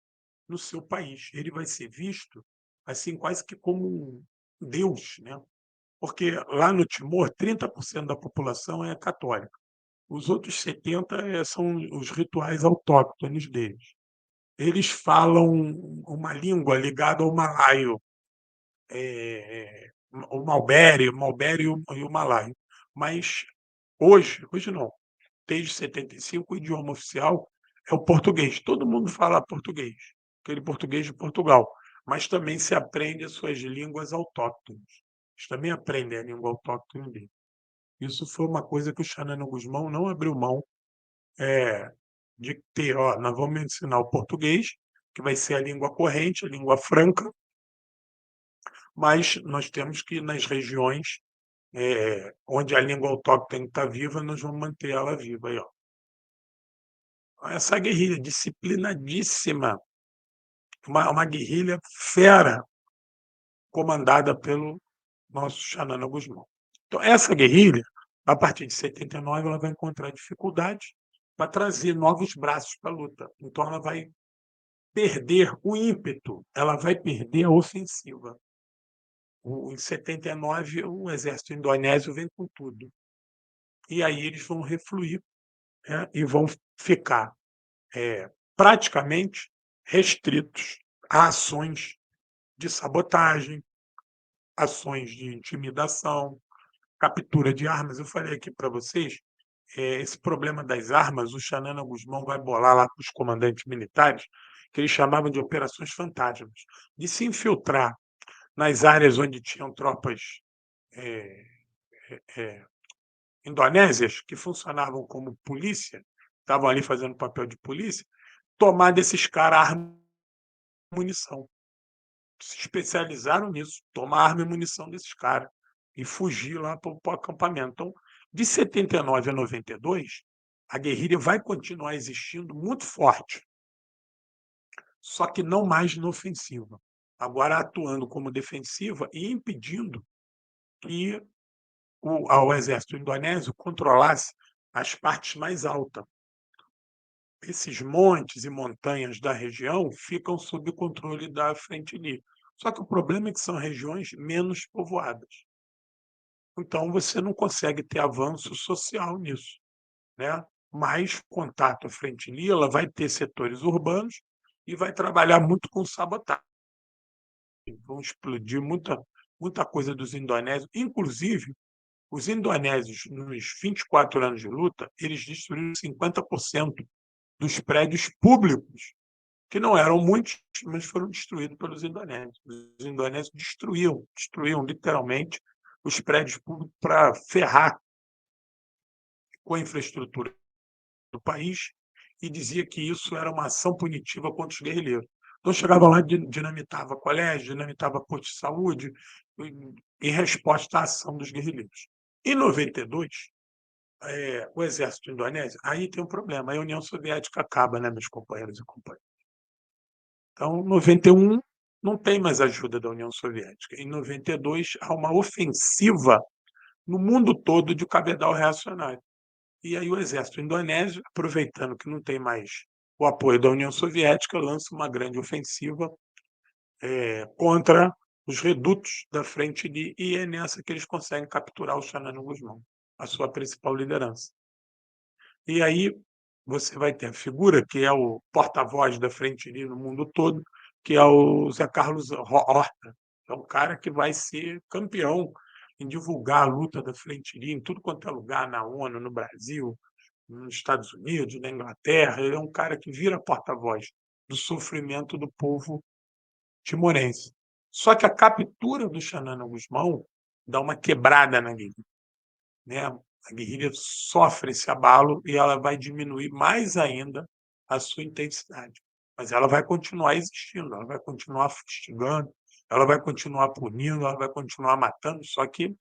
no seu país. Ele vai ser visto assim quase que como um deus, né? Porque lá no Timor, 30% da população é católica. Os outros 70% são os rituais autóctones deles. Eles falam uma língua ligada ao malaio, o malbere e o malaio. Mas hoje não. Desde 75, o idioma oficial é o português. Todo mundo fala português, aquele português de Portugal. mas também se aprende as suas línguas autóctones. Eles também aprendem a língua autóctone dele. Isso foi uma coisa que o Xanana Gusmão não abriu mão, de ter: "Ó, nós vamos ensinar o português, que vai ser a língua corrente, a língua franca, mas nós temos que, nas regiões, onde a língua autóctone está viva, nós vamos manter ela viva", aí, ó. Essa guerrilha disciplinadíssima, uma guerrilha fera, comandada pelo nosso Xanana Gusmão. Então essa guerrilha, a partir de 79, ela vai encontrar dificuldade para trazer novos braços para a luta. Então ela vai perder o ímpeto, ela vai perder a ofensiva. Em 79, o exército indonésio vem com tudo. E aí eles vão refluir, né, e vão ficar praticamente restritos a ações de sabotagem, ações de intimidação, captura de armas. Eu falei aqui para vocês, esse problema das armas, o Xanana Gusmão vai bolar lá para os comandantes militares, que eles chamavam de operações fantasmas, de se infiltrar nas áreas onde tinham tropas eh eh, indonésias, que funcionavam como polícia, estavam ali fazendo papel de polícia, tomar desses caras arma e munição. Se especializaram nisso, tomar arma e munição desses caras e fugir lá para o acampamento. Então, de 79 a 92, a guerrilha vai continuar existindo muito forte, só que não mais na ofensiva. Agora atuando como defensiva e impedindo que o exército indonésio controlasse as partes mais altas. Esses montes e montanhas da região ficam sob o controle da Frente Unida. Só que o problema é que são regiões menos povoadas. Então você não consegue ter avanço social nisso, né? Mas contato à Frente Unida, ela vai ter setores urbanos e vai trabalhar muito com sabotagem. Vão explodir muita coisa dos indonésios, inclusive os indonésios, nos 24 anos de luta, eles destruíram 50% dos prédios públicos, que não eram muitos, mas foram destruídos pelos indonésios. Os indonésios destruíam literalmente os prédios públicos para ferrar com a infraestrutura do país e dizia que isso era uma ação punitiva contra os guerrilheiros. Então chegavam lá, dinamitava colégio, dinamitava posto de saúde, em resposta à ação dos guerrilheiros. Em 92, o exército indonésio, aí tem um problema, aí a União Soviética acaba, né, meus companheiros e companheiras. Então, em 91, não tem mais ajuda da União Soviética. Em 92, há uma ofensiva no mundo todo de cabedal reacionário. E aí o exército indonésio, aproveitando que não tem mais o apoio da União Soviética, lança uma grande ofensiva contra os redutos da Frente de, e é nessa que eles conseguem capturar o Xanana Gusmão, a sua principal liderança. E aí você vai ter a figura que é o porta-voz da Frente Unida no mundo todo, que é o Zé Carlos Horta, que é um cara que vai ser campeão em divulgar a luta da Frente Unida em tudo quanto é lugar, na ONU, no Brasil, nos Estados Unidos, na Inglaterra. Ele é um cara que vira porta-voz do sofrimento do povo timorense. Só que a captura do Xanana Gusmão dá uma quebrada na guerrilha, né? A guerrilha sofre esse abalo e ela vai diminuir mais ainda a sua intensidade. Mas ela vai continuar existindo, ela vai continuar fustigando, ela vai continuar punindo, ela vai continuar matando, só que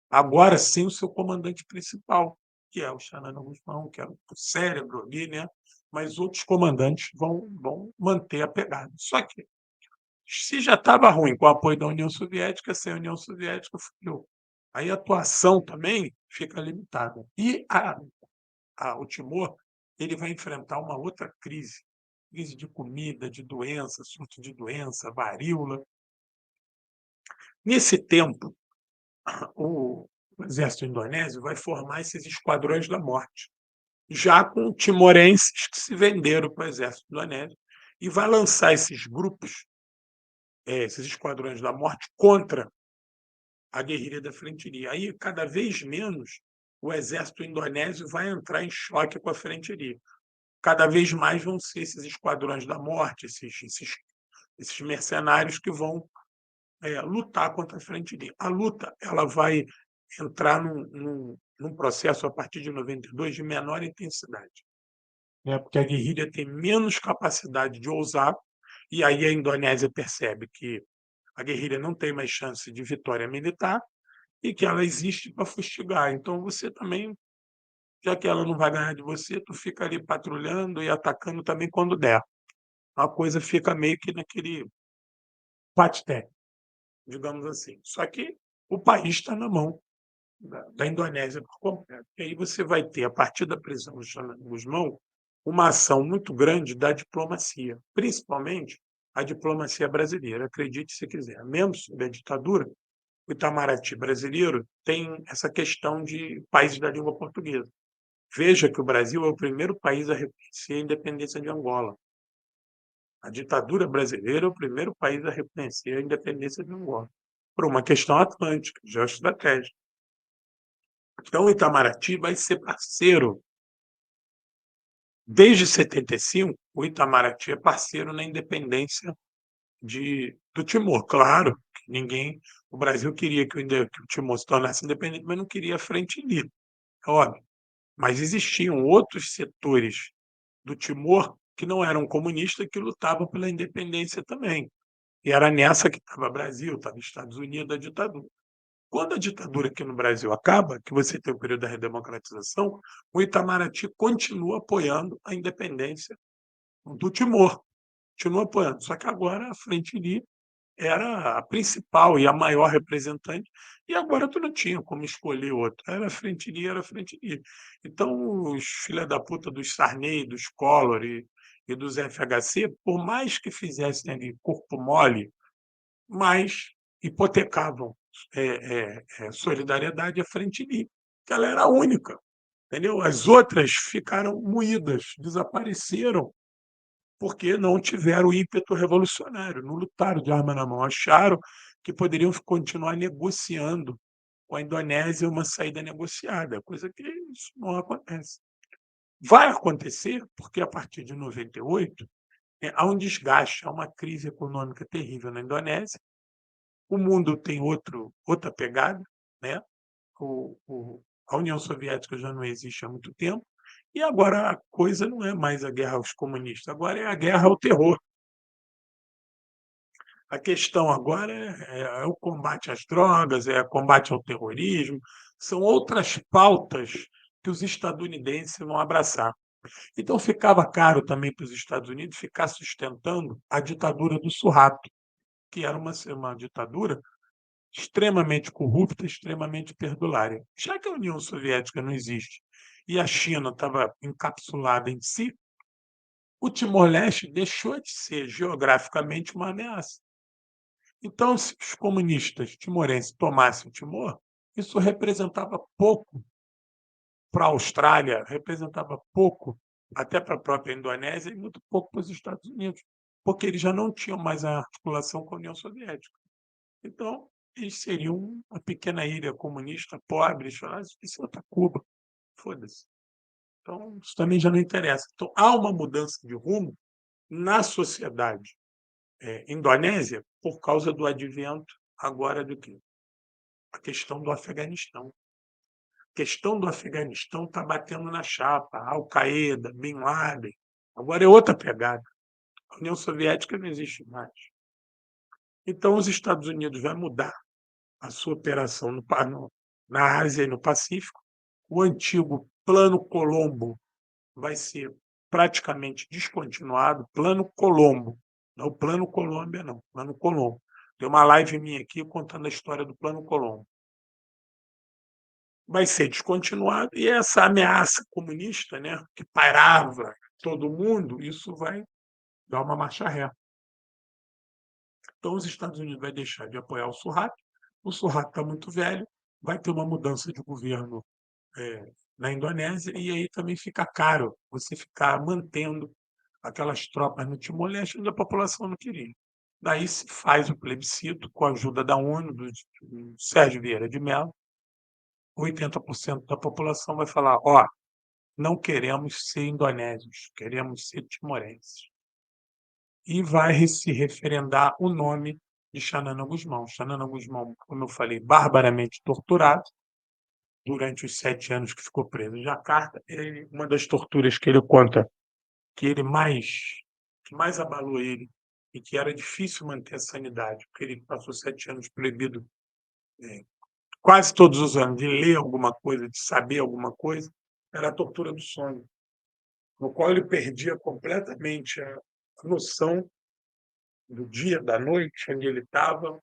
agora sem o seu comandante principal, que é o Xanana Gusmão, que é o cérebro ali, né? Mas outros comandantes vão manter a pegada. Só que, se já estava ruim com o apoio da União Soviética, sem a União Soviética, fudeu. Aí a atuação também fica limitada. E o Timor, ele vai enfrentar uma outra crise, crise de comida, de doença, surto de doença, varíola. Nesse tempo, o exército indonésio vai formar esses esquadrões da morte, já com timorenses que se venderam para o exército indonésio, e vai lançar esses grupos, esses esquadrões da morte, contra a guerrilha da Frente Unida. Aí, cada vez menos, o exército indonésio vai entrar em choque com a Frente Unida. Cada vez mais vão ser esses esquadrões da morte, esses esses mercenários que vão lutar contra a Frente Livre. A luta ela vai entrar num processo a partir de 92 de menor intensidade, né? Porque a guerrilha tem menos capacidade de ousar, e aí a Indonésia percebe que a guerrilha não tem mais chance de vitória militar e que ela existe para fustigar. Então você também, já que ela não vai ganhar de você, tu fica ali patrulhando e atacando também quando der. A coisa fica meio que naquele bate-técnico, digamos assim. Só que o país está na mão da Indonésia por completo. E aí você vai ter, a partir da prisão do Xanana Gusmão, uma ação muito grande da diplomacia, principalmente a diplomacia brasileira, acredite se quiser. Mesmo sob a ditadura, o Itamaraty brasileiro tem essa questão de países da língua portuguesa. Veja que o Brasil é o primeiro país a reconhecer a independência de Angola. A ditadura brasileira é o primeiro país a reconhecer a independência de Angola, por uma questão atlântica, geoestratégica. Então, o Itamaraty vai ser parceiro. Desde 75, o Itamaraty é parceiro na independência do Timor. Claro que ninguém. O Brasil queria que o Timor se tornasse independente, mas não queria a Frente Livre, é óbvio. Mas existiam outros setores do Timor que não eram comunistas que lutavam pela independência também. E era nessa que estava o Brasil, estava os Estados Unidos, a ditadura. Quando a ditadura aqui no Brasil acaba, que você tem o período da redemocratização, o Itamaraty continua apoiando a independência do Timor, continua apoiando. Só que agora a Frente Livre era a principal e a maior representante, e agora tu não tinha como escolher outra. Era a Frente Livre, era a Frente Livre. Então, os filha da puta dos Sarney, dos Collor e dos FHC, por mais que fizessem ali corpo mole, mas hipotecavam solidariedade à Frente Livre, que ela era a única, entendeu? As outras ficaram moídas, desapareceram, porque não tiveram ímpeto revolucionário, não lutaram de arma na mão, acharam que poderiam continuar negociando com a Indonésia uma saída negociada, coisa que isso não acontece. Vai acontecer porque, a partir de 98, há um desgaste, há uma crise econômica terrível na Indonésia, o mundo tem outra pegada, né? A União Soviética já não existe há muito tempo, e agora a coisa não é mais a guerra aos comunistas, agora é a guerra ao terror. A questão agora é o combate às drogas, é o combate ao terrorismo, são outras pautas que os estadunidenses vão abraçar. Então ficava caro também para os Estados Unidos ficar sustentando a ditadura do Suharto, que era uma ditadura extremamente corrupta, extremamente perdulária. Já que a União Soviética não existe e a China estava encapsulada em si, o Timor-Leste deixou de ser geograficamente uma ameaça. Então, se os comunistas timorenses tomassem o Timor, isso representava pouco para a Austrália, representava pouco até para a própria Indonésia e muito pouco para os Estados Unidos, porque eles já não tinham mais a articulação com a União Soviética. Então, eles seriam uma pequena ilha comunista pobre, eles falaram: "Isso é outra Cuba, foda-se". Então, isso também já não interessa. Então, há uma mudança de rumo na sociedade, indonésia por causa do advento agora do quê? A questão do Afeganistão. A questão do Afeganistão está batendo na chapa, Al-Qaeda, Bin Laden, agora é outra pegada. A União Soviética não existe mais. Então, os Estados Unidos vai mudar a sua operação na Ásia e no Pacífico. O antigo Plano Colombo vai ser praticamente descontinuado. Plano Colombo, não o Plano Colômbia, não, Plano Colombo. Tem uma live minha aqui contando a história do Plano Colombo. Vai ser descontinuado e essa ameaça comunista, né, que pairava todo mundo, isso vai dar uma marcha ré. Então, os Estados Unidos vai deixar de apoiar o Suharto está muito velho, vai ter uma mudança de governo na Indonésia, e aí também fica caro você ficar mantendo aquelas tropas no Timor-Leste onde a população não queria. Daí se faz o plebiscito com a ajuda da ONU, do Sérgio Vieira de Mello, 80% da população vai falar: ó, não queremos ser indonésios, queremos ser timorenses. e vai se referendar o nome de Xanana Gusmão. Xanana Gusmão, como eu falei, barbaramente torturado durante os 7 anos que ficou preso em Jacarta. Uma das torturas que ele conta que mais abalou ele e que era difícil manter a sanidade, porque ele passou 7 anos proibido, quase todos os anos, de ler alguma coisa, de saber alguma coisa, era a tortura do sono, no qual ele perdia completamente a noção do dia, da noite, onde ele estava,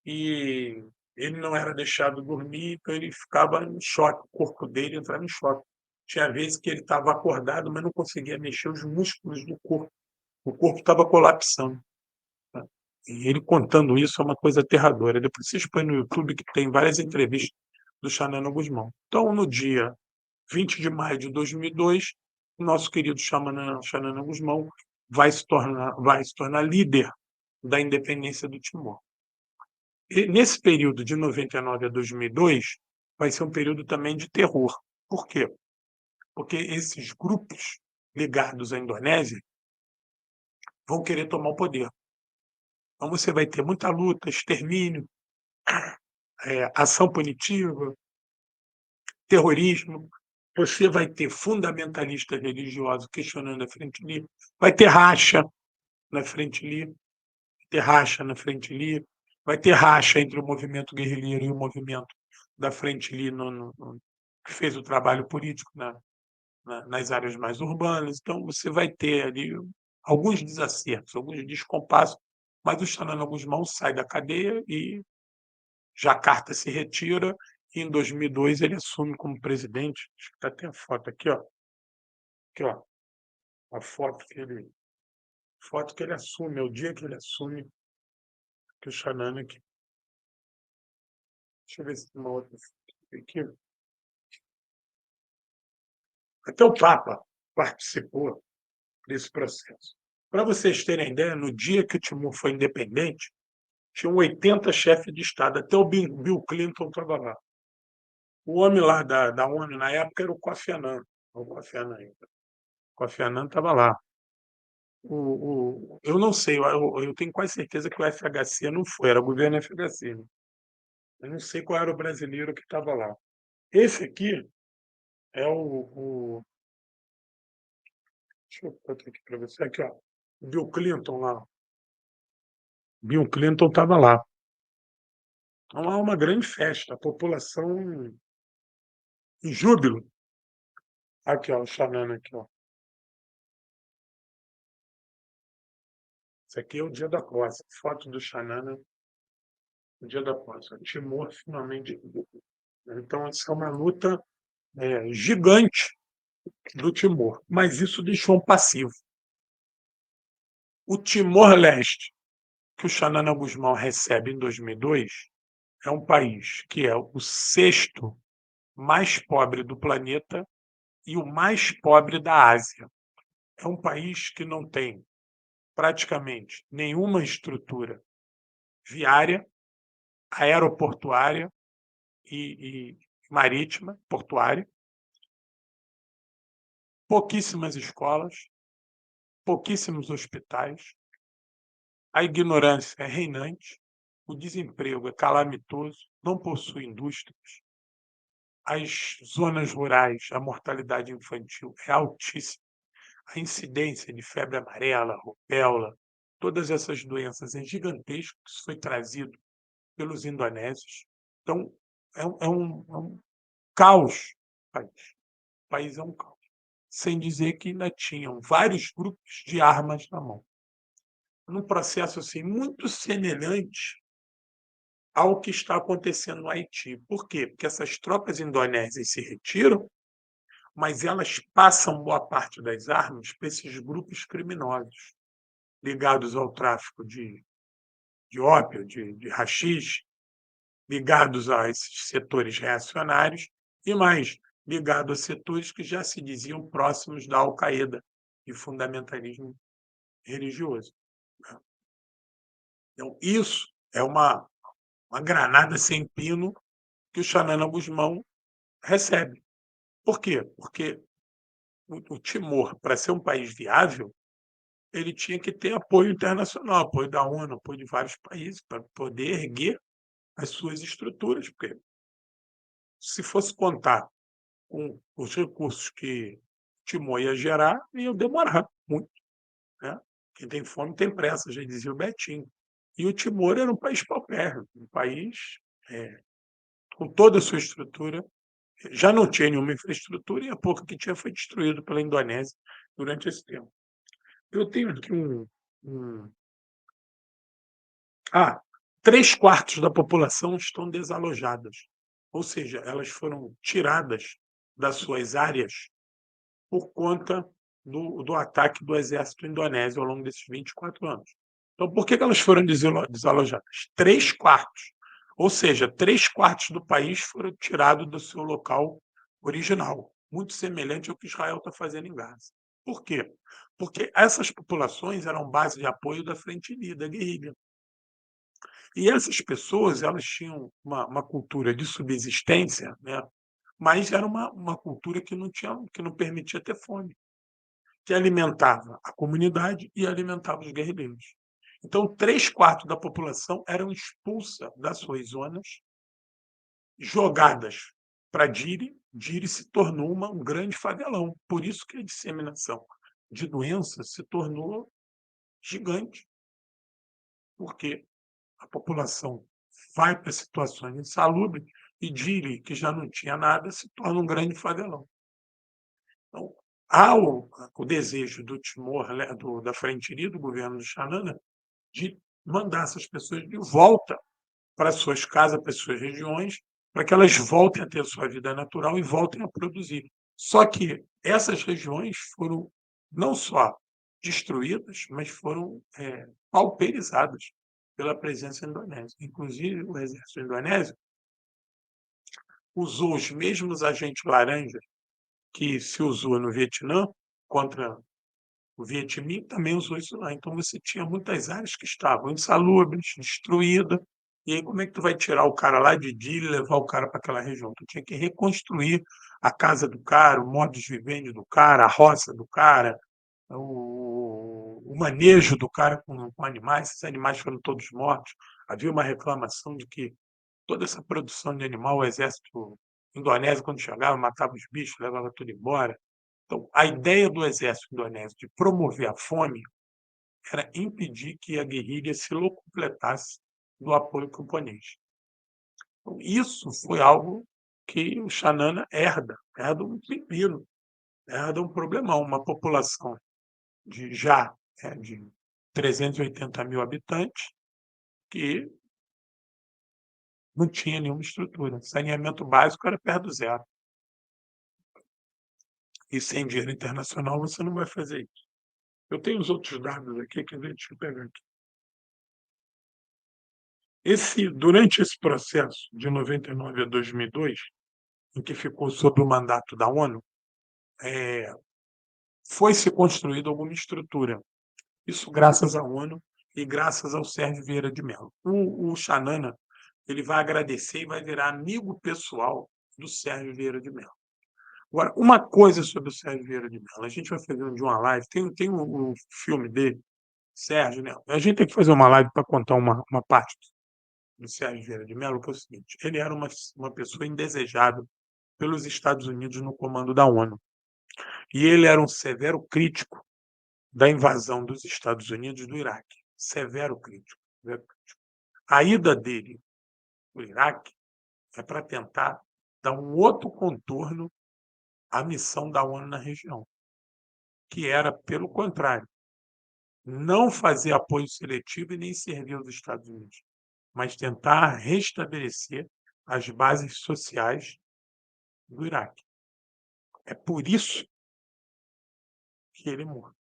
e ele não era deixado dormir, então ele ficava em choque, o corpo dele entrava em choque. Tinha vezes que ele estava acordado, mas não conseguia mexer os músculos do corpo, o corpo estava colapsando, né. E ele contando isso é uma coisa aterradora. Depois vocês põem no YouTube que tem várias entrevistas do Xanana Gusmão. Então, no dia 20 de maio de 2002, o nosso querido Xanana Gusmão vai se tornar líder da independência do Timor. E nesse período de 99 a 2002, vai ser um período também de terror. Por quê? Porque esses grupos ligados à Indonésia vão querer tomar o poder. Então você vai ter muita luta, extermínio, ação punitiva, terrorismo. Você vai ter fundamentalistas religiosos questionando a Frente Livre, vai ter racha na Frente Livre, vai ter racha entre o movimento guerrilheiro e o movimento da Frente Livre que fez o trabalho político nas áreas mais urbanas. Então você vai ter ali alguns desacertos, alguns descompassos, mas o Xanana Gusmão sai da cadeia e Jacarta se retira e em 2002 ele assume como presidente. Acho que até a foto aqui, ó. Aqui, ó. A foto que ele assume, é o dia que ele assume que o Xanana aqui. Deixa eu ver se tem uma outra foto aqui. Até o Papa participou desse processo. Para vocês terem ideia, no dia que o Timor foi independente, tinham 80 chefes de Estado, até o Bill Clinton estava lá. O homem lá da ONU na época era o Kofi Annan, o Kofi Annan ainda. O Kofi Annan estava lá. Eu não sei, eu tenho quase certeza que o FHC não foi, era o governo FHC. Né? Eu não sei qual era o brasileiro que estava lá. Esse aqui é deixa eu botar aqui para você, aqui, ó, o Bill Clinton lá. Bill Clinton estava lá. Então há uma grande festa, a população em júbilo. Aqui, ó, o Xanana aqui, ó. Isso aqui é o dia da posse, foto do Xanana no dia da posse. O Timor finalmente. Então, essa é uma luta gigante do Timor, mas isso deixou um passivo. O Timor-Leste, que o Xanana Gusmão recebe em 2002, é um país que é o sexto mais pobre do planeta e o mais pobre da Ásia. É um país que não tem praticamente nenhuma estrutura viária, aeroportuária e marítima, portuária, pouquíssimas escolas, pouquíssimos hospitais, a ignorância é reinante, o desemprego é calamitoso, não possui indústrias, as zonas rurais, a mortalidade infantil é altíssima, a incidência de febre amarela, rubéola, todas essas doenças é gigantesco, isso foi trazido pelos indonésios. Então, é um caos o país. O país é um caos. Sem dizer que ainda tinham vários grupos de armas na mão. Num processo assim, muito semelhante ao que está acontecendo no Haiti. Por quê? Porque essas tropas indonésias se retiram, mas elas passam boa parte das armas para esses grupos criminosos ligados ao tráfico de ópio, de haxixe, ligados a esses setores reacionários e mais, ligados a setores que já se diziam próximos da Al-Qaeda e fundamentalismo religioso. Né? Então, isso é uma granada sem pino que o Xanana Gusmão recebe. Por quê? Porque o Timor, para ser um país viável, ele tinha que ter apoio internacional, apoio da ONU, apoio de vários países, para poder erguer as suas estruturas, porque se fosse contar com os recursos que Timor ia gerar, ia demorar muito, né. Quem tem fome tem pressa, já dizia o Betinho. E o Timor era um país paupérrimo, um país, com toda a sua estrutura, já não tinha nenhuma infraestrutura e a pouco que tinha foi destruído pela Indonésia durante esse tempo. Eu tenho aqui um ah, 3/4 da população estão desalojadas, ou seja, elas foram tiradas das suas áreas por conta do ataque do exército indonésio ao longo desses 24 anos. Então, por que elas foram desalojadas? 3/4, ou seja, 3/4 do país foram tirados do seu local original, muito semelhante ao que Israel está fazendo em Gaza. Por quê? Porque essas populações eram base de apoio da Frente Unida, da guerrilha. E essas pessoas, elas tinham uma cultura de subsistência, né, mas era uma cultura que não permitia ter fome, que alimentava a comunidade e alimentava os guerrilheiros. Então 3/4 da população eram expulsa das suas zonas, jogadas para Dili. Dili se tornou um grande favelão, por isso que a disseminação de doenças se tornou gigante, porque a população vai para situações insalubres e Dili, que já não tinha nada, se torna um grande favelão. Então, há o desejo do Timor, da Frente Unida, do governo do Xanana, de mandar essas pessoas de volta para suas casas, para suas regiões, para que elas voltem a ter a sua vida natural e voltem a produzir. Só que essas regiões foram não só destruídas, mas foram pauperizadas pela presença indonésia. Inclusive, o exército indonésio usou os mesmos agentes laranjas que se usou no Vietnã contra o Viet Minh, também usou isso lá. Então você tinha muitas áreas que estavam insalubres, destruídas, e aí como é que tu vai tirar o cara lá de Dili e levar o cara para aquela região? Tu tinha que reconstruir a casa do cara, o modus vivendi do cara, a roça do cara, o manejo do cara com animais. Esses animais foram todos mortos. Havia uma reclamação de que toda essa produção de animal, o exército indonésio, quando chegava, matava os bichos, levava tudo embora. Então, a ideia do exército indonésio de promover a fome era impedir que a guerrilha se locupletasse do apoio camponês. Então, isso foi algo que o Xanana herda um pepino, herda um problemão, uma população de 380 mil habitantes que não tinha nenhuma estrutura. Saneamento básico era perto do zero. E sem dinheiro internacional você não vai fazer isso. Eu tenho os outros dados aqui, que deixa eu pegar aqui. Durante esse processo, de 99 a 2002, em que ficou sob o mandato da ONU, foi se construída alguma estrutura. Isso graças à ONU e graças ao Sérgio Vieira de Mello. O Xanana, ele vai agradecer e vai virar amigo pessoal do Sérgio Vieira de Mello. Agora, uma coisa sobre o Sérgio Vieira de Mello, a gente vai fazer de uma live, tem um filme dele, Sérgio, né? A gente tem que fazer uma live para contar uma parte do Sérgio Vieira de Mello, que é o seguinte: ele era uma pessoa indesejada pelos Estados Unidos no comando da ONU. E ele era um severo crítico da invasão dos Estados Unidos do Iraque. Severo crítico. Severo crítico. A ida dele para o Iraque é para tentar dar um outro contorno à missão da ONU na região, que era, pelo contrário, não fazer apoio seletivo e nem servir aos Estados Unidos, mas tentar restabelecer as bases sociais do Iraque. É por isso que ele é morto.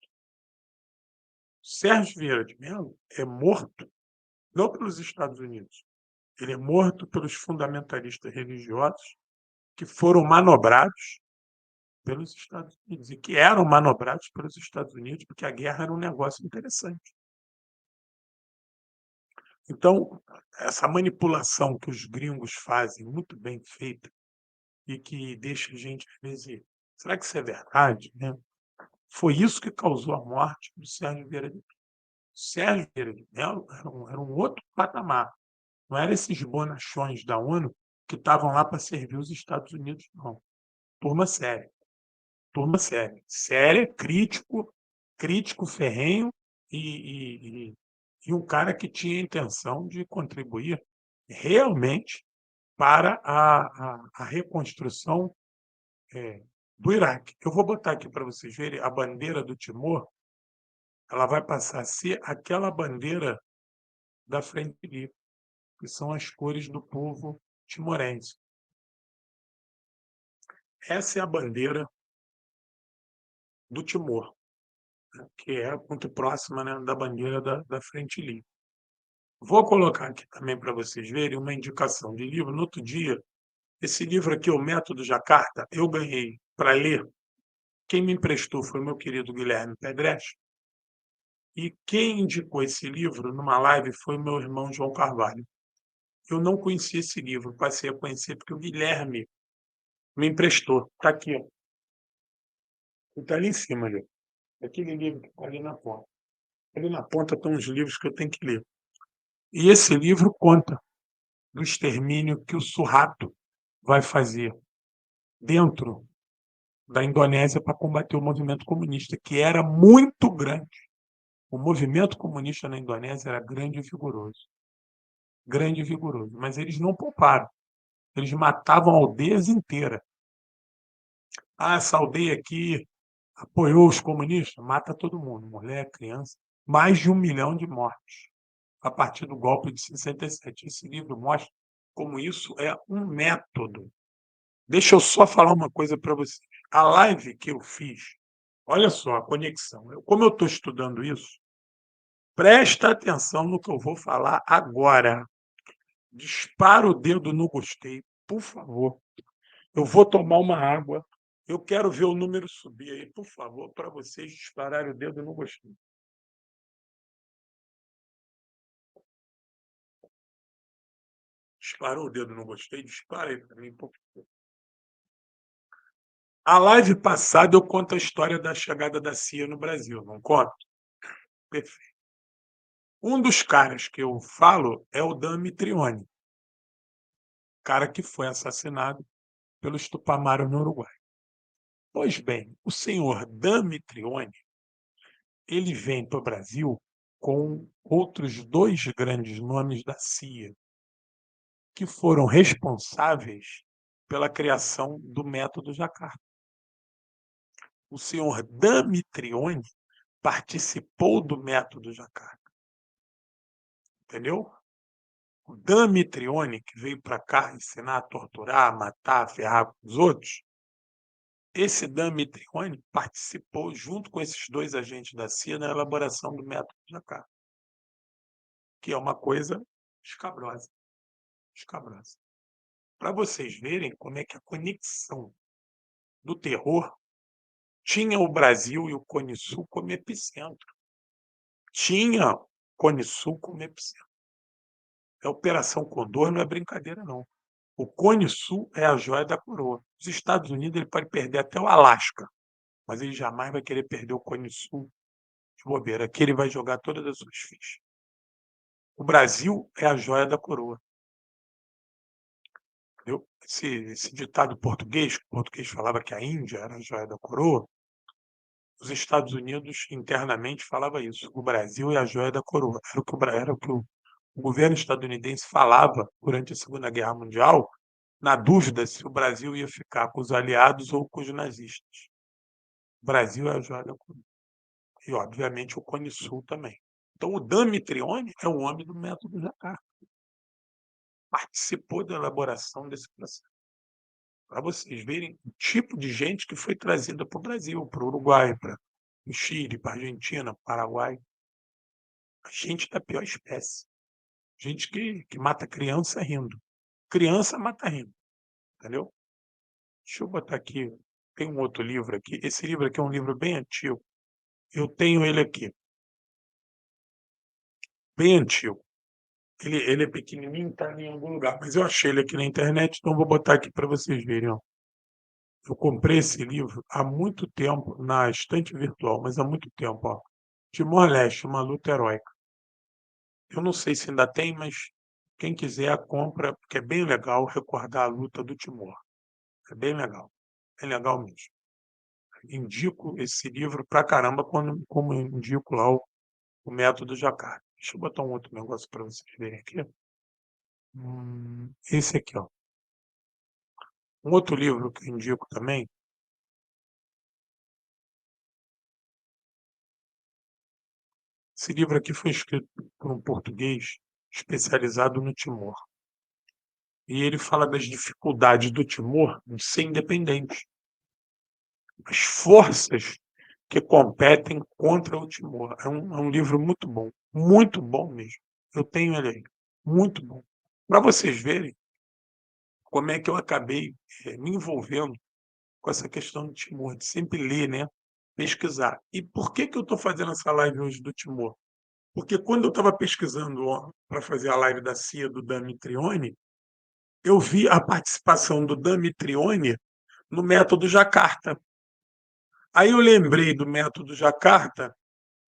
Sérgio Vieira de Mello é morto não pelos Estados Unidos, ele é morto pelos fundamentalistas religiosos que foram manobrados pelos Estados Unidos e que eram manobrados pelos Estados Unidos porque a guerra era um negócio interessante. Então, essa manipulação que os gringos fazem, muito bem feita, e que deixa a gente, às vezes, será que isso é verdade, né? Foi isso que causou a morte do Sérgio Vieira de Mello. Sérgio Vieira de Mello era um outro patamar, não era esses bonachões da ONU que estavam lá para servir os Estados Unidos, não. Turma séria, turma séria. Séria, crítico ferrenho e um cara que tinha a intenção de contribuir realmente para a reconstrução, do Iraque. Eu vou botar aqui para vocês verem a bandeira do Timor, ela vai passar a ser aquela bandeira da Frente Livre, que são as cores do povo timorense. Essa é a bandeira do Timor, né, que é muito próxima, né, da bandeira da Frente Livre. Vou colocar aqui também para vocês verem uma indicação de livro. No outro dia, esse livro aqui, O Método Jacarta, eu ganhei para ler. Quem me emprestou foi o meu querido Guilherme Pedretti. E quem indicou esse livro numa live foi o meu irmão João Carvalho. Eu não conhecia esse livro, passei a conhecer porque o Guilherme me emprestou. Está aqui, ó. Está ali em cima, ali. Aquele livro que está ali na ponta. Ali na ponta estão os livros que eu tenho que ler. E esse livro conta do extermínio que o Suharto vai fazer dentro da Indonésia para combater o movimento comunista, que era muito grande. O movimento comunista na Indonésia era grande e vigoroso, mas eles não pouparam. Eles matavam aldeias inteiras. Ah, essa aldeia aqui apoiou os comunistas, mata todo mundo, mulher, criança. Mais de 1 milhão de mortes a partir do golpe de 67. Esse livro mostra como isso é um método. Deixa eu só falar uma coisa para vocês. A live que eu fiz, olha só a conexão. Como eu estou estudando isso, presta atenção no que eu vou falar agora. Dispara o dedo no gostei, por favor. Eu vou tomar uma água. Eu quero ver o número subir aí, por favor, para vocês dispararem o dedo no gostei. Disparou o dedo no gostei? Dispara aí para mim, por favor. A live passada eu conto a história da chegada da CIA no Brasil, não conto? Perfeito. Um dos caras que eu falo é o Dan Mitrione, cara que foi assassinado pelos Tupamaros no Uruguai. Pois bem, o senhor Dan Mitrione, ele vem para o Brasil com outros 2 grandes nomes da CIA, que foram responsáveis pela criação do método Jacarta. O senhor Dan Mitrione participou do método Jacarta, entendeu? O Dan Mitrione, que veio para cá ensinar a torturar, a matar, a ferrar com os outros, esse Dan Mitrione participou, junto com esses 2 agentes da CIA, na elaboração do método Jacarta, que é uma coisa escabrosa, escabrosa. Para vocês verem como é que a conexão do terror tinha o Brasil e o Cone Sul como epicentro. Tinha o Cone Sul como epicentro. A Operação Condor não é brincadeira, não. O Cone Sul é a joia da coroa. Os Estados Unidos ele pode perder até o Alasca, mas ele jamais vai querer perder o Cone Sul de bobeira. Aqui ele vai jogar todas as suas fichas. O Brasil é a joia da coroa. Entendeu? Esse ditado português, que o português falava que a Índia era a joia da coroa, os Estados Unidos internamente falava isso. O Brasil é a joia da coroa. Era o que o governo estadunidense falava durante a Segunda Guerra Mundial, na dúvida se o Brasil ia ficar com os aliados ou com os nazistas. O Brasil é a joia da coroa. E, obviamente, o Cone Sul também. Então, o Dan Mitrione é um homem do método Jacarta. Participou da elaboração desse processo. Para vocês verem o tipo de gente que foi trazida para o Brasil, para o Uruguai, para o Chile, para a Argentina, para o Paraguai. Gente da pior espécie. Gente que mata criança rindo. Criança mata rindo. Entendeu? Deixa eu botar aqui. Tem um outro livro aqui. Esse livro aqui é um livro bem antigo. Eu tenho ele aqui. Bem antigo. Ele é pequenininho, está em algum lugar. Mas eu achei ele aqui na internet, então vou botar aqui para vocês verem. Ó. Eu comprei esse livro há muito tempo na estante virtual, mas há muito tempo, ó. Timor-Leste, uma luta heróica. Eu não sei se ainda tem, mas quem quiser compra, porque é bem legal recordar a luta do Timor. É bem legal mesmo. Indico esse livro pra caramba quando como eu indico lá o Método Jacquard. Deixa eu botar um outro negócio para vocês verem aqui. Esse aqui, ó. Um outro livro que eu indico também, esse livro aqui foi escrito por um português especializado no Timor. E ele fala das dificuldades do Timor de ser independente. As forças que competem contra o Timor. É um livro muito bom mesmo. Eu tenho ele aí, muito bom. Para vocês verem como é que eu acabei me envolvendo com essa questão do Timor, de sempre ler, né? Pesquisar. E por que, que eu estou fazendo essa live hoje do Timor? Porque quando eu estava pesquisando para fazer a live da CIA do Damitrione, eu vi a participação do Damitrione no método Jacarta. Aí eu lembrei do método Jacarta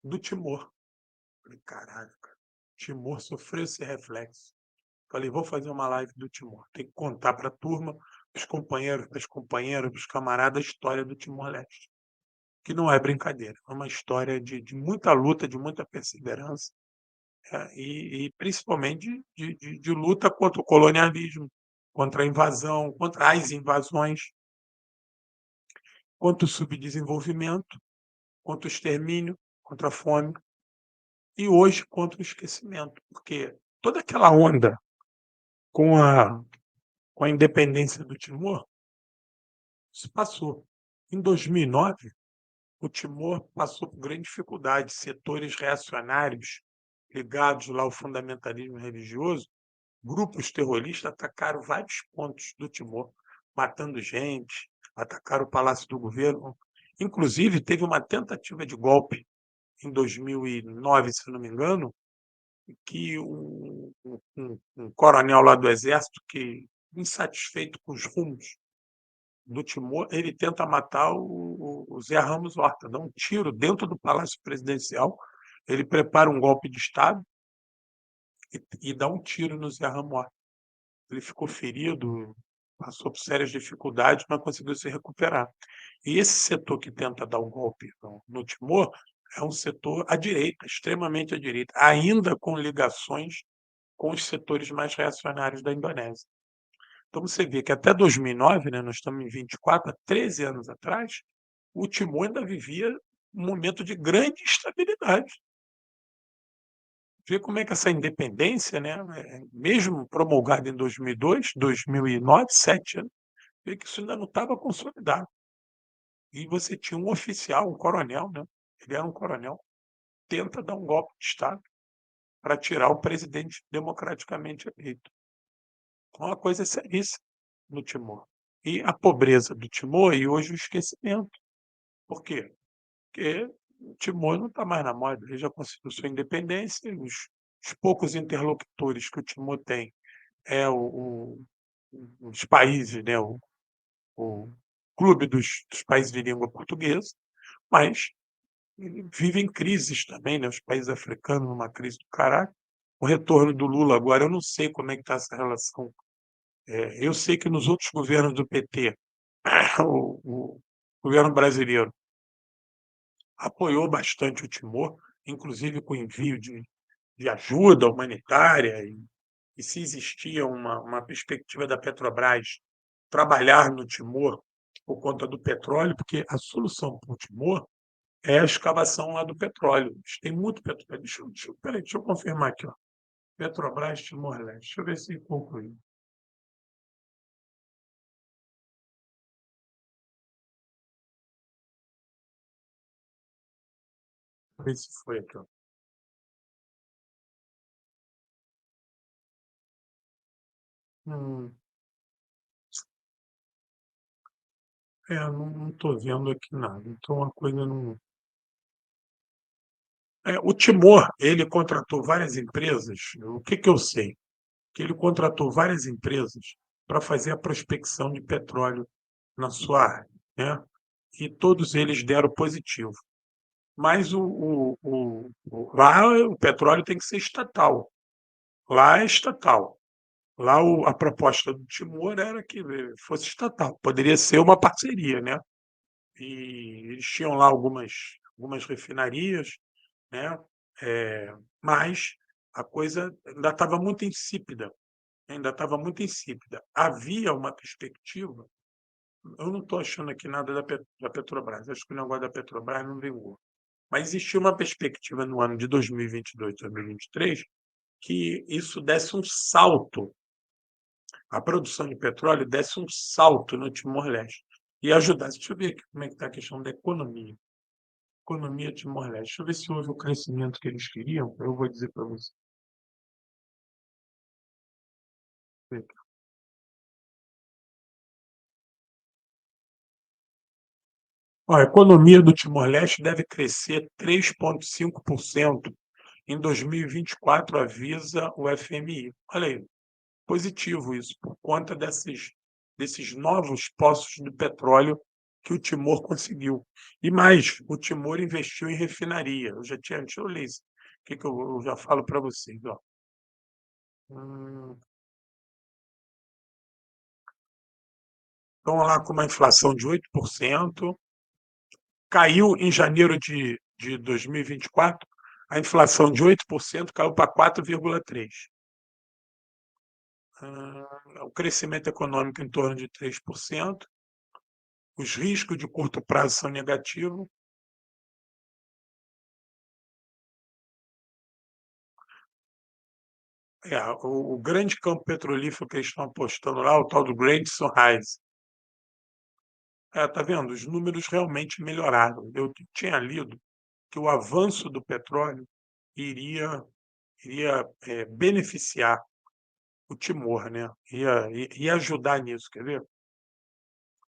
do Timor. Falei, caralho, cara, Timor sofreu esse reflexo. Falei, vou fazer uma live do Timor. Tem que contar para a turma, os companheiros, das companheiras, dos camaradas, a história do Timor-Leste. Que não é brincadeira, é uma história de muita luta, de muita perseverança, e principalmente de luta contra o colonialismo, contra a invasão, contra as invasões, contra o subdesenvolvimento, contra o extermínio, contra a fome e hoje contra o esquecimento, porque toda aquela onda com a independência do Timor se passou. Em 2009, o Timor passou por grande dificuldade. Setores reacionários ligados lá ao fundamentalismo religioso, grupos terroristas atacaram vários pontos do Timor, matando gente, atacaram o Palácio do Governo. Inclusive, teve uma tentativa de golpe em 2009, se não me engano, que um coronel lá do Exército, que insatisfeito com os rumos do Timor, ele tenta matar o Zé Ramos Horta, dá um tiro dentro do Palácio Presidencial, ele prepara um golpe de Estado e dá um tiro no Zé Ramos Horta. Ele ficou ferido, passou por sérias dificuldades, mas conseguiu se recuperar. E esse setor que tenta dar um golpe no Timor é um setor à direita, extremamente à direita, ainda com ligações com os setores mais reacionários da Indonésia. Então você vê que até 2009, né, nós estamos em 24, há 13 anos atrás, o Timor ainda vivia um momento de grande instabilidade. Vê como é que essa independência, né, mesmo promulgada em 2002, 2009, 7 anos, vê que isso ainda não estava consolidado. E você tinha um oficial, um coronel, né, ele era um coronel, tenta dar um golpe de Estado para tirar o presidente democraticamente eleito. Então, uma coisa seríssima no Timor. E a pobreza do Timor e hoje o esquecimento. Por quê? Porque o Timor não está mais na moda, ele já conseguiu sua independência, os poucos interlocutores que o Timor tem é os países, né, o clube dos países de língua portuguesa, mas ele vive em crises também, né, os países africanos numa crise do caralho. O retorno do Lula agora, eu não sei como é que está essa relação. Eu sei que nos outros governos do PT, o governo brasileiro apoiou bastante o Timor, inclusive com envio de ajuda humanitária, e se existia uma perspectiva da Petrobras trabalhar no Timor por conta do petróleo, porque a solução para o Timor é a escavação lá do petróleo. Eles têm muito petróleo. Peraí, deixa eu confirmar aqui. Ó. Petrobras Timor-Leste. Deixa eu ver se concluiu. Deixa eu ver se foi aqui. Ó. Hum, não estou vendo aqui nada. Então a coisa não. O Timor, ele contratou várias empresas. O que, que eu sei? Que ele contratou várias empresas para fazer a prospecção de petróleo na sua área, né, e todos eles deram positivo. Mas lá o petróleo tem que ser estatal, lá é estatal. Lá a proposta do Timor era que fosse estatal, poderia ser uma parceria, né, e eles tinham lá algumas refinarias, né, mas a coisa ainda estava muito insípida. Havia uma perspectiva, eu não estou achando aqui nada da Petrobras, acho que o negócio da Petrobras não vingou, mas existia uma perspectiva no ano de 2022, 2023, que isso desse um salto, a produção de petróleo desse um salto no Timor-Leste e ajudasse. Deixa eu ver aqui como é que está a questão da economia. Economia Timor-Leste. Deixa eu ver se houve o crescimento que eles queriam, eu vou dizer para você. Ó, a economia do Timor-Leste deve crescer 3,5% em 2024, avisa o FMI. Olha aí, positivo isso, por conta desses novos poços de petróleo que o Timor conseguiu. E mais, o Timor investiu em refinaria. Deixa eu ler isso, que eu já falo para vocês. Ó. Estão lá com uma inflação de 8%, caiu em janeiro de 2024, a inflação de 8% caiu para 4,3%. O crescimento econômico em torno de 3%, os riscos de curto prazo são negativos. O grande campo petrolífero que eles estão apostando lá, o tal do Great Sunrise. Tá vendo? Os números realmente melhoraram. Eu tinha lido que o avanço do petróleo iria, iria beneficiar o Timor, né? Ia ajudar nisso, quer ver?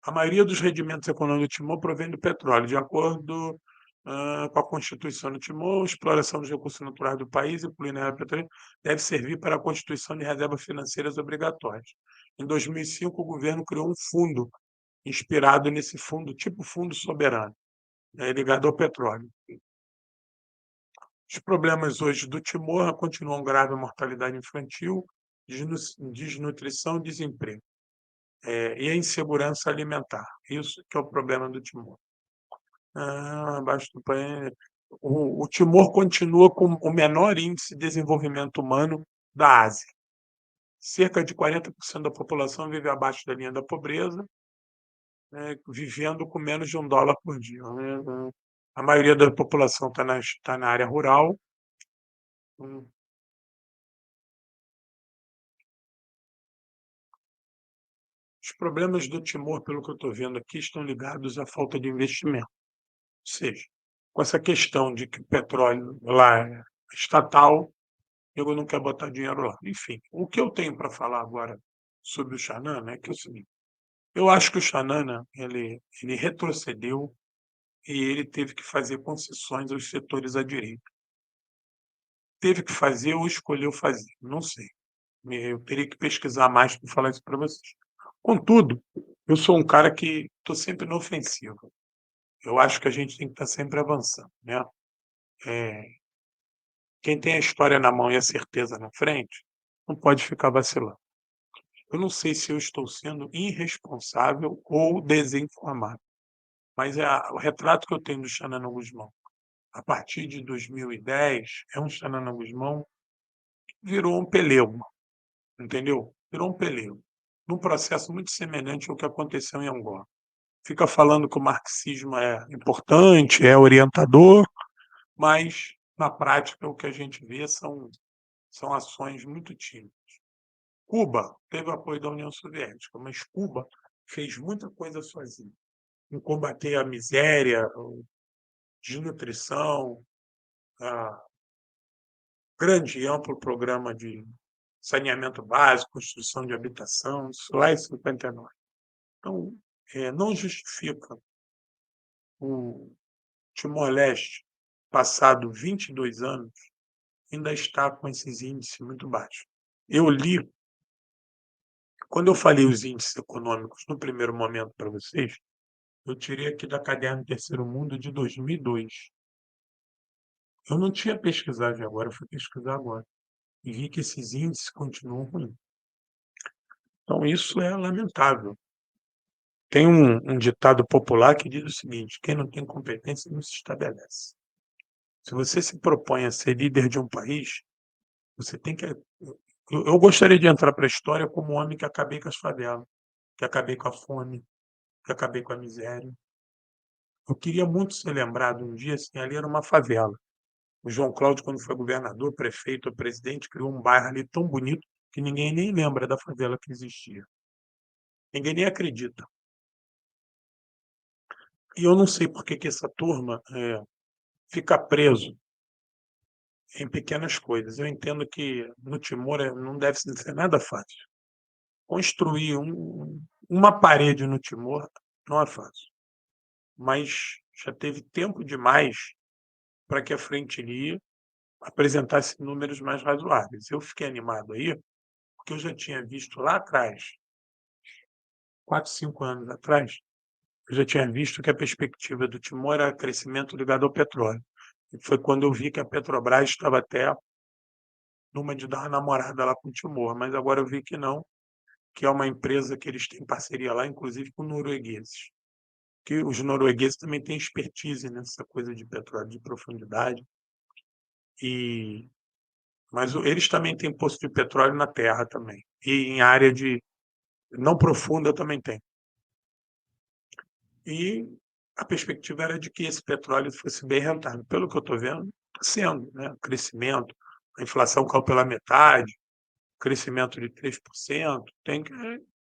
A maioria dos rendimentos econômicos do Timor provém do petróleo, de acordo com a Constituição do Timor, a exploração dos recursos naturais do país, incluindo a petróleo, deve servir para a constituição de reservas financeiras obrigatórias. Em 2005, o governo criou um fundo inspirado nesse fundo, tipo fundo soberano, né, ligado ao petróleo. Os problemas hoje do Timor continuam grave a mortalidade infantil, desnutrição e desemprego, e a insegurança alimentar. Isso que é o problema do Timor. Abaixo do país. O Timor continua com o menor índice de desenvolvimento humano da Ásia. Cerca de 40% da população vive abaixo da linha da pobreza, né, vivendo com menos de $1 por dia, né? A maioria da população está na área rural. Hum, Os problemas do Timor, pelo que eu estou vendo aqui, estão ligados à falta de investimento. Ou seja, com essa questão de que o petróleo lá é estatal, eu não quero botar dinheiro lá. Enfim, o que eu tenho para falar agora sobre o Xanana é que é o seguinte: eu acho que o Xanana ele retrocedeu e ele teve que fazer concessões aos setores à direita. Teve que fazer ou escolheu fazer, não sei. Eu teria que pesquisar mais para falar isso para vocês. Contudo, eu sou um cara que estou sempre na ofensiva. Eu acho que a gente tem que estar sempre avançando, né? Eh, Quem tem a história na mão e a certeza na frente, não pode ficar vacilando. Eu não sei se eu estou sendo irresponsável ou desinformado, mas o retrato que eu tenho do Xanana Gusmão, a partir de 2010, é um Xanana Gusmão que virou um pelego, entendeu? Virou um pelego, num processo muito semelhante ao que aconteceu em Angola. Fica falando que o marxismo é importante, é orientador, mas na prática o que a gente vê são ações muito tímidas. Cuba teve apoio da União Soviética, mas Cuba fez muita coisa sozinho, em combater a miséria, a desnutrição, a grande e amplo programa de saneamento básico, construção de habitação, isso lá em 59. Então, não justifica o Timor-Leste, passado 22 anos, ainda estar com esses índices muito baixos. Eu li Quando eu falei os índices econômicos no primeiro momento para vocês, eu tirei aqui da Caderno Terceiro Mundo de 2002. Eu não tinha pesquisado agora, eu fui pesquisar agora e vi que esses índices continuam ruins. Então isso é lamentável. Tem um ditado popular que diz o seguinte: quem não tem competência não se estabelece. Se você se propõe a ser líder de um país, você tem que. Eu gostaria de entrar para a história como um homem que acabei com as favelas, que acabei com a fome, que acabei com a miséria. Eu queria muito ser lembrado um dia assim, ali era uma favela. O João Cláudio, quando foi governador, prefeito ou presidente, criou um bairro ali tão bonito que ninguém nem lembra da favela que existia. Ninguém nem acredita. E eu não sei por que que essa turma fica preso em pequenas coisas. Eu entendo que no Timor não deve ser nada fácil. Construir uma parede no Timor não é fácil, mas já teve tempo demais para que a Frente Lia apresentasse números mais razoáveis. Eu fiquei animado aí, porque eu já tinha visto lá atrás, 4, 5 anos atrás, eu já tinha visto que a perspectiva do Timor era crescimento ligado ao petróleo. E foi quando eu vi que a Petrobras estava até numa de dar uma namorada lá com o Timor, mas agora eu vi que não, que é uma empresa que eles têm parceria lá, inclusive com noruegueses. Que os noruegueses também têm expertise nessa coisa de petróleo de profundidade, e mas eles também têm poço de petróleo na terra também, e em área de não profunda também tem. E a perspectiva era de que esse petróleo fosse bem rentável. Pelo que eu estou vendo, está sendo, né? O crescimento, a inflação caiu pela metade, crescimento de 3%, tem que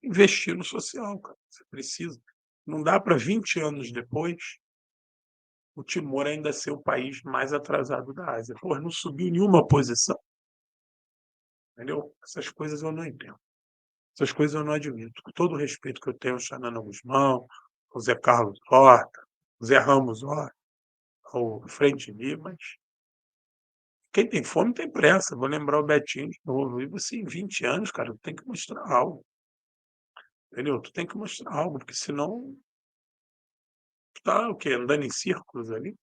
investir no social, cara. Você precisa. Não dá para 20 anos depois o Timor ainda ser o país mais atrasado da Ásia. Pô, não subiu nenhuma posição, entendeu? Essas coisas eu não entendo. Essas coisas eu não admito. Com todo o respeito que eu tenho ao Xanana Guzmão, ao Zé Carlos Horta, ao Zé Ramos Horta, ao Frente Lee, mas quem tem fome tem pressa. Vou lembrar o Betinho de novo. E você, em 20 anos, cara, tem que mostrar algo. Entendeu? Tu tem que mostrar algo, porque senão tu tá o quê? Andando em círculos ali.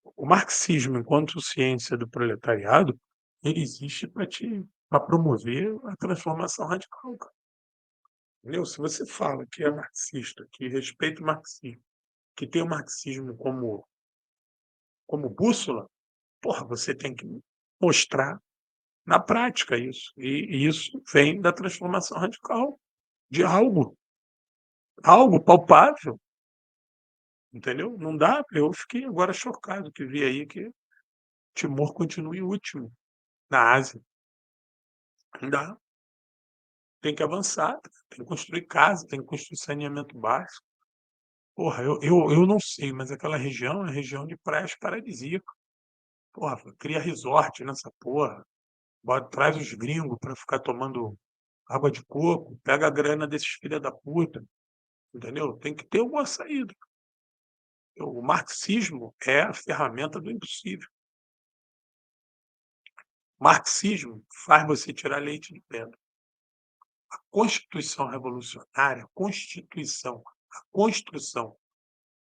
O marxismo, enquanto ciência do proletariado, ele existe para promover a transformação radical, cara. Entendeu? Se você fala que é marxista, que respeita o marxismo, que tem o marxismo como bússola, porra, você tem que mostrar na prática isso. E isso vem da transformação radical, de algo palpável, entendeu? Não dá, eu fiquei agora chocado que vi aí que Timor continua em último na Ásia. Não dá, tem que avançar, tem que construir casa, tem que construir saneamento básico. Porra, eu não sei, mas aquela região é região de praias paradisíacas. Porra, cria resort nessa porra, bota, traz os gringos para ficar tomando água de coco, pega a grana desses filha da puta, entendeu? Tem que ter alguma saída. O marxismo é a ferramenta do impossível. Marxismo faz você tirar leite de pedra. A Constituição revolucionária, a construção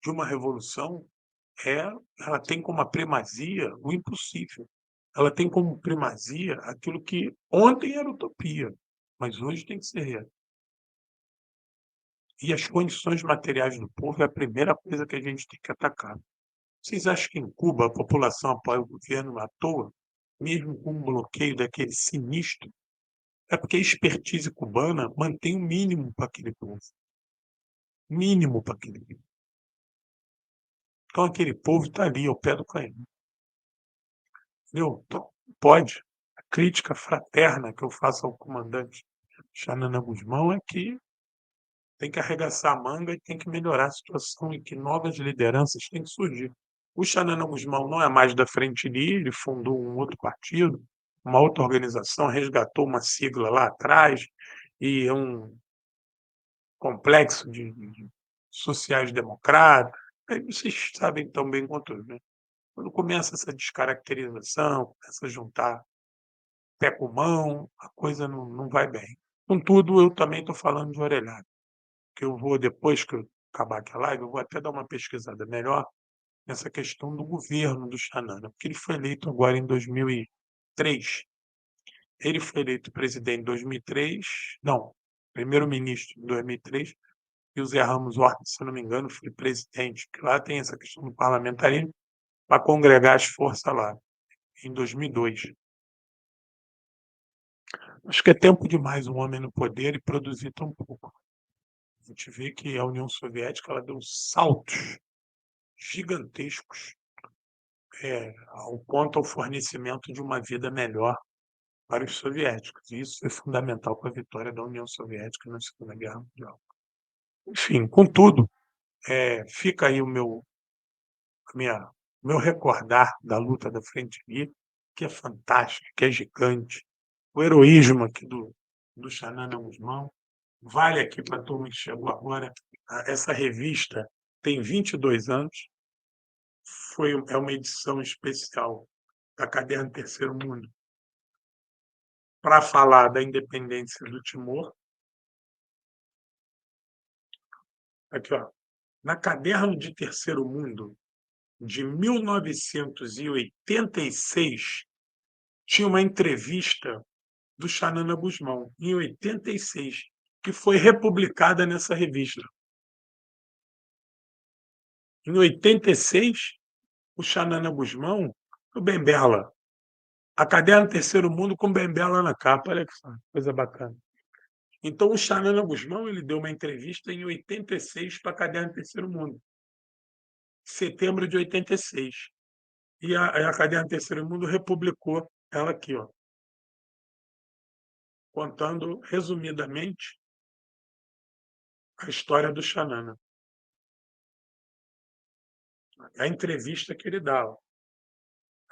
de uma revolução é, ela tem como primazia o impossível. Ela tem como primazia aquilo que ontem era utopia, mas hoje tem que ser real. E as condições materiais do povo é a primeira coisa que a gente tem que atacar. Vocês acham que em Cuba a população apoia o governo à toa, mesmo com um bloqueio daquele sinistro? É porque a expertise cubana mantém o mínimo para aquele povo. Mínimo para aquele povo. Então aquele povo está ali ao pé do canhão. Entendeu? Então, pode. A crítica fraterna que eu faço ao comandante Xanana Guzmão é que tem que arregaçar a manga e tem que melhorar a situação e que novas lideranças têm que surgir. O Xanana Guzmão não é mais da Frente Livre, ele fundou um outro partido, uma outra organização, resgatou uma sigla lá atrás, e é um complexo de sociais-democratas. Aí vocês sabem tão bem quanto eu, né? Quando começa essa descaracterização, começa a juntar pé com mão, a coisa não vai bem. Contudo, eu também estou falando de orelhada, que eu vou depois que eu acabar aqui a live, eu vou até dar uma pesquisada melhor nessa questão do governo do Xanana, porque ele foi eleito agora em 2003. Ele foi eleito presidente em 2003, não, primeiro-ministro em 2003, e o Zé Ramos Horta, se eu não me engano, foi presidente, porque lá tem essa questão do parlamentarismo para congregar as forças lá, em 2002. Acho que é tempo demais um homem no poder e produzir tão pouco. A gente vê que a União Soviética ela deu saltos gigantescos ao quanto ao fornecimento de uma vida melhor para os soviéticos. E isso é fundamental para a vitória da União Soviética na Segunda Guerra Mundial. Enfim, contudo, fica aí o meu recordar da luta da Frente Guia, que é fantástica, que é gigante. O heroísmo aqui do Xanana Guzmão. Vale aqui para a turma que chegou agora. Essa revista tem 22 anos, é uma edição especial da Caderno Terceiro Mundo para falar da independência do Timor. Aqui, ó, na Caderno de Terceiro Mundo, de 1986, tinha uma entrevista do Xanana Guzmão, em 86, que foi republicada nessa revista. Em 86, o Xanana Guzmão, o Bembela, a Caderno Terceiro Mundo com Bembela na capa, olha que coisa bacana. Então, o Xanana Guzmão ele deu uma entrevista em 86 para a Caderno Terceiro Mundo, setembro de 86. E a Caderno Terceiro Mundo republicou ela aqui, ó, contando resumidamente a história do Xanana. A entrevista que ele dá. Ó.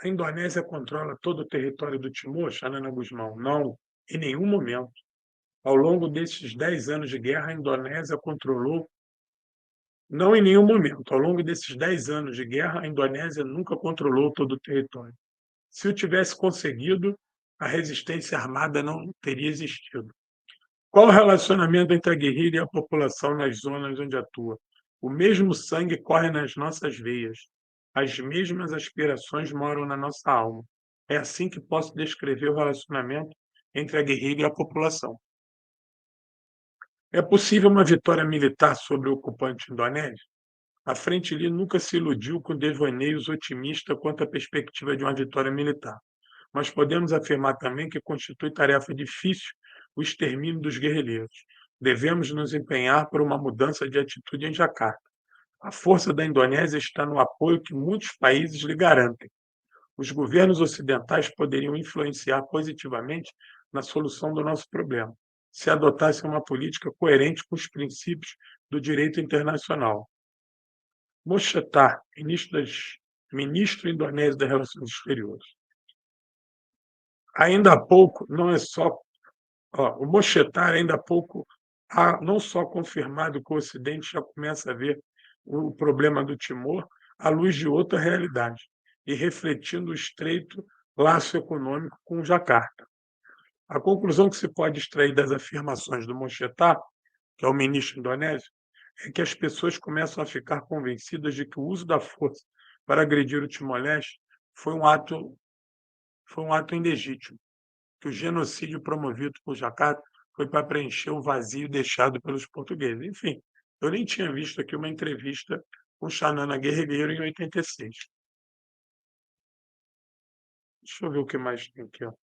A Indonésia controla todo o território do Timor, Xanana Guzmão? Não, em nenhum momento. Ao longo desses 10 anos de guerra, a Indonésia controlou, não em nenhum momento, ao longo desses 10 anos de guerra, a Indonésia nunca controlou todo o território. Se o tivesse conseguido, a resistência armada não teria existido. Qual o relacionamento entre a guerrilha e a população nas zonas onde atua? O mesmo sangue corre nas nossas veias. As mesmas aspirações moram na nossa alma. É assim que posso descrever o relacionamento entre a guerrilha e a população. É possível uma vitória militar sobre o ocupante indonésio? A Frente Lee nunca se iludiu com devaneios otimistas quanto à perspectiva de uma vitória militar, mas podemos afirmar também que constitui tarefa difícil o extermínio dos guerrilheiros. Devemos nos empenhar por uma mudança de atitude em Jacarta. A força da Indonésia está no apoio que muitos países lhe garantem. Os governos ocidentais poderiam influenciar positivamente na solução do nosso problema, se adotassem uma política coerente com os princípios do direito internacional. Mochetar, ministro indonésio das Relações Exteriores. Ainda há pouco, não é só. O Mochetar, ainda há pouco, não só confirmado que o Ocidente já começa a ver o problema do Timor à luz de outra realidade e refletindo o estreito laço econômico com Jacarta. A conclusão que se pode extrair das afirmações do Mochetar, que é o ministro indonésio, é que as pessoas começam a ficar convencidas de que o uso da força para agredir o Timor-Leste foi um ato ilegítimo, que o genocídio promovido por Jacarta foi para preencher o vazio deixado pelos portugueses. Enfim, eu nem tinha visto aqui uma entrevista com Xanana Guerreiro em 86. Deixa eu ver o que mais tem aqui. Ó.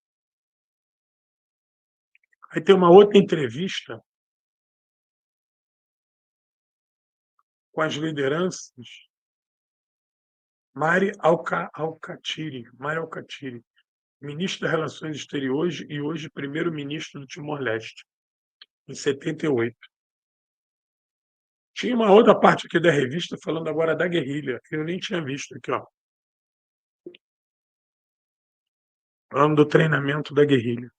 Aí tem uma outra entrevista com as lideranças Mari Alcatiri, ministro das Relações Exteriores e hoje primeiro-ministro do Timor-Leste, em 78. Tinha uma outra parte aqui da revista falando agora da guerrilha, que eu nem tinha visto aqui, ó. Falando do treinamento da guerrilha.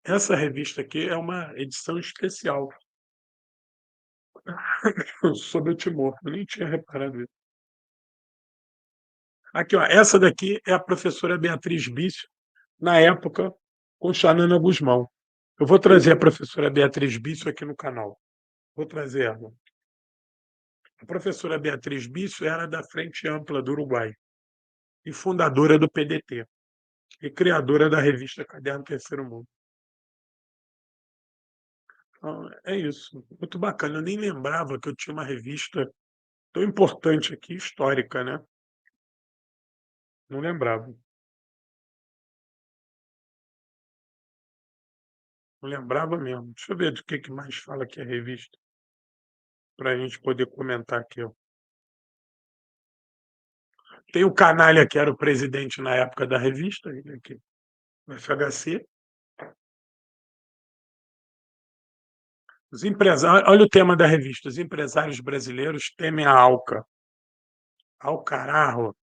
Essa revista aqui é uma edição especial sobre o Timor. Eu nem tinha reparado isso. Aqui, ó, essa daqui é a professora Beatriz Bício, na época, com Xanana Guzmão. Eu vou trazer a professora Beatriz Bisso aqui no canal. Vou trazer ela. A professora Beatriz Bisso era da Frente Ampla do Uruguai e fundadora do PDT e criadora da revista Caderno Terceiro Mundo. Então, é isso. Muito bacana. Eu nem lembrava que eu tinha uma revista tão importante aqui, histórica, né? Não lembrava. Não lembrava mesmo. Deixa eu ver do que mais fala aqui a revista, para a gente poder comentar aqui. Ó. Tem o Canalha, que era o presidente na época da revista, ele aqui, no FHC. Os empresários, olha o tema da revista: os empresários brasileiros temem a ALCA. Alcararro.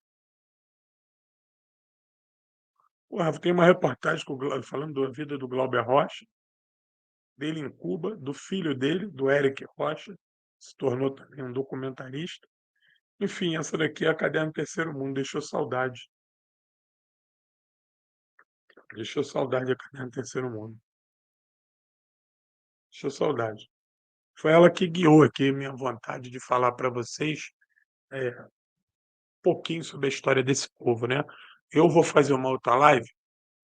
Porra, tem uma reportagem falando da vida do Glauber Rocha, dele em Cuba, do filho dele, do Eric Rocha, se tornou também um documentarista. Enfim, essa daqui é a Caderno Terceiro Mundo, deixou saudade. Deixou saudade a Caderno Terceiro Mundo. Deixou saudade. Foi ela que guiou aqui minha vontade de falar para vocês um pouquinho sobre a história desse povo, né? Eu vou fazer uma outra live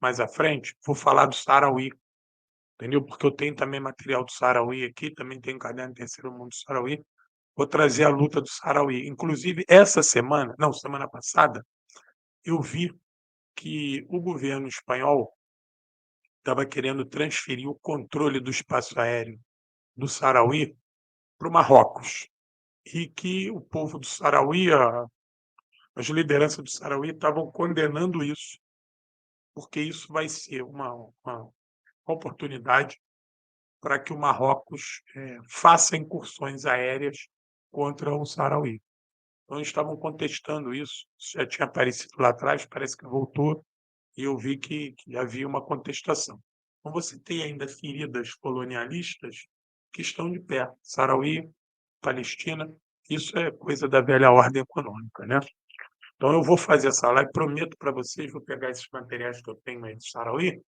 mais à frente, vou falar do Sarauí, entendeu? Porque eu tenho também material do Sarauí aqui, também tenho Caderno Terceiro Mundo do Sarauí. Vou trazer a luta do Sarauí. Inclusive, essa semana, não, semana passada, eu vi que o governo espanhol estava querendo transferir o controle do espaço aéreo do Sarauí para o Marrocos. E que o povo do Sarauí, as lideranças do Sarauí estavam condenando isso, porque isso vai ser uma oportunidade para que o Marrocos faça incursões aéreas contra o Sarauí. Então, estavam contestando isso. Isso já tinha aparecido lá atrás, parece que voltou, e eu vi que havia uma contestação. Então, você tem ainda feridas colonialistas que estão de pé. Sarauí, Palestina, isso é coisa da velha ordem econômica, né? Então, eu vou fazer essa live, prometo para vocês, vou pegar esses materiais que eu tenho aí do Sarauí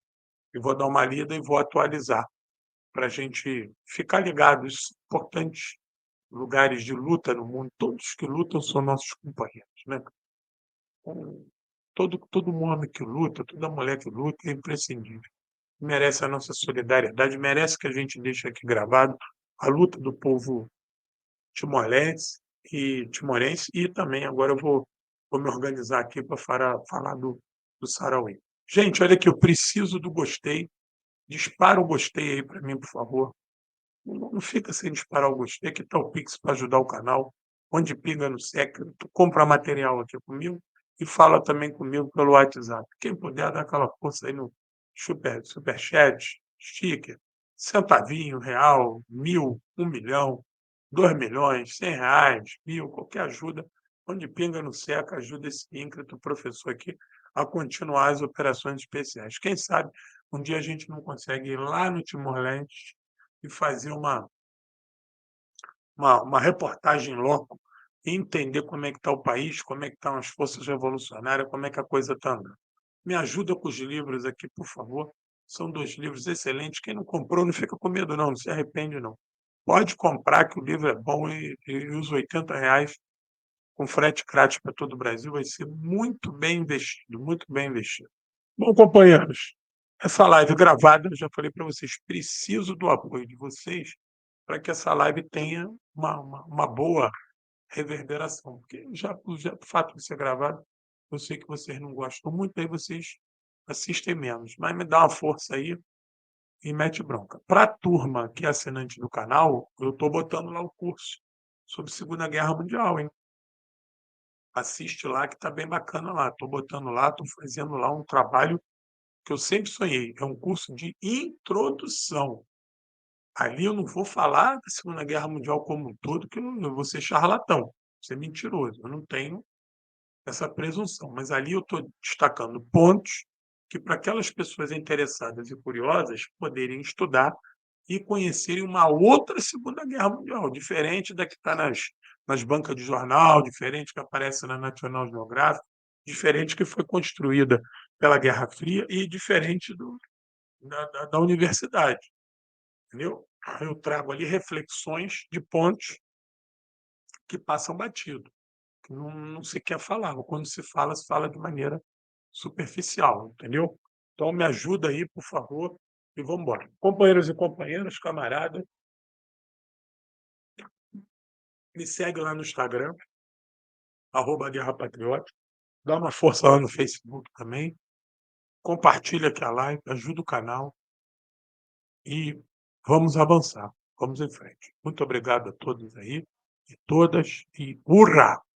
e vou dar uma lida e vou atualizar, para a gente ficar ligado. Isso são importantes lugares de luta no mundo. Todos que lutam são nossos companheiros, né? Então, todo homem que luta, toda mulher que luta é imprescindível. Merece a nossa solidariedade, merece que a gente deixe aqui gravado a luta do povo timorense e também agora eu vou me organizar aqui para falar do Sarauí. Gente, olha aqui, eu preciso do gostei. Dispara o gostei aí para mim, por favor. Não fica sem disparar o gostei, que tal o Pix para ajudar o canal. Onde pinga no SEC, tu compra material aqui comigo e fala também comigo pelo WhatsApp. Quem puder, dá aquela força aí no superchat, sticker, centavinho, real, 1.000, 1 milhão, 2 milhões, R$ 100, 1.000, qualquer ajuda. Onde pinga no SEC, ajuda esse ínclito professor aqui a continuar as operações especiais. Quem sabe um dia a gente não consegue ir lá no Timor-Leste e fazer uma reportagem loco e entender como é que está o país, como é que estão as forças revolucionárias, como é que a coisa está andando. Me ajuda com os livros aqui, por favor. São 2 livros excelentes. Quem não comprou, não fica com medo, não se arrepende, não. Pode comprar, que o livro é bom e os R$ 80 com frete grátis para todo o Brasil vai ser muito bem investido, muito bem investido. Bom, companheiros, essa live gravada, eu já falei para vocês, preciso do apoio de vocês para que essa live tenha uma boa reverberação. Porque já o fato de ser gravado, eu sei que vocês não gostam muito, aí vocês assistem menos. Mas me dá uma força aí e mete bronca. Para a turma que é assinante do canal, eu estou botando lá o curso sobre Segunda Guerra Mundial, hein? Assiste lá que está bem bacana lá. Estou botando lá, estou fazendo lá um trabalho que eu sempre sonhei. É um curso de introdução. Ali eu não vou falar da Segunda Guerra Mundial como um todo, que eu vou ser charlatão, vou ser mentiroso. Eu não tenho essa presunção. Mas ali eu estou destacando pontos que, para aquelas pessoas interessadas e curiosas, poderem estudar e conhecerem uma outra Segunda Guerra Mundial, diferente da que está nas bancas de jornal, diferente que aparece na National Geographic, diferente que foi construída pela Guerra Fria e diferente da universidade, entendeu? Eu trago ali reflexões de pontos que passam batido, que não se quer falar, ou quando se fala de maneira superficial, entendeu? Então me ajuda aí, por favor, e vamos embora. Companheiros e companheiras, camarada, me segue lá no Instagram, @Guerra Patriótica, dá uma força lá no Facebook também, compartilha aqui a live, ajuda o canal e vamos avançar, vamos em frente. Muito obrigado a todos aí e todas e hurra!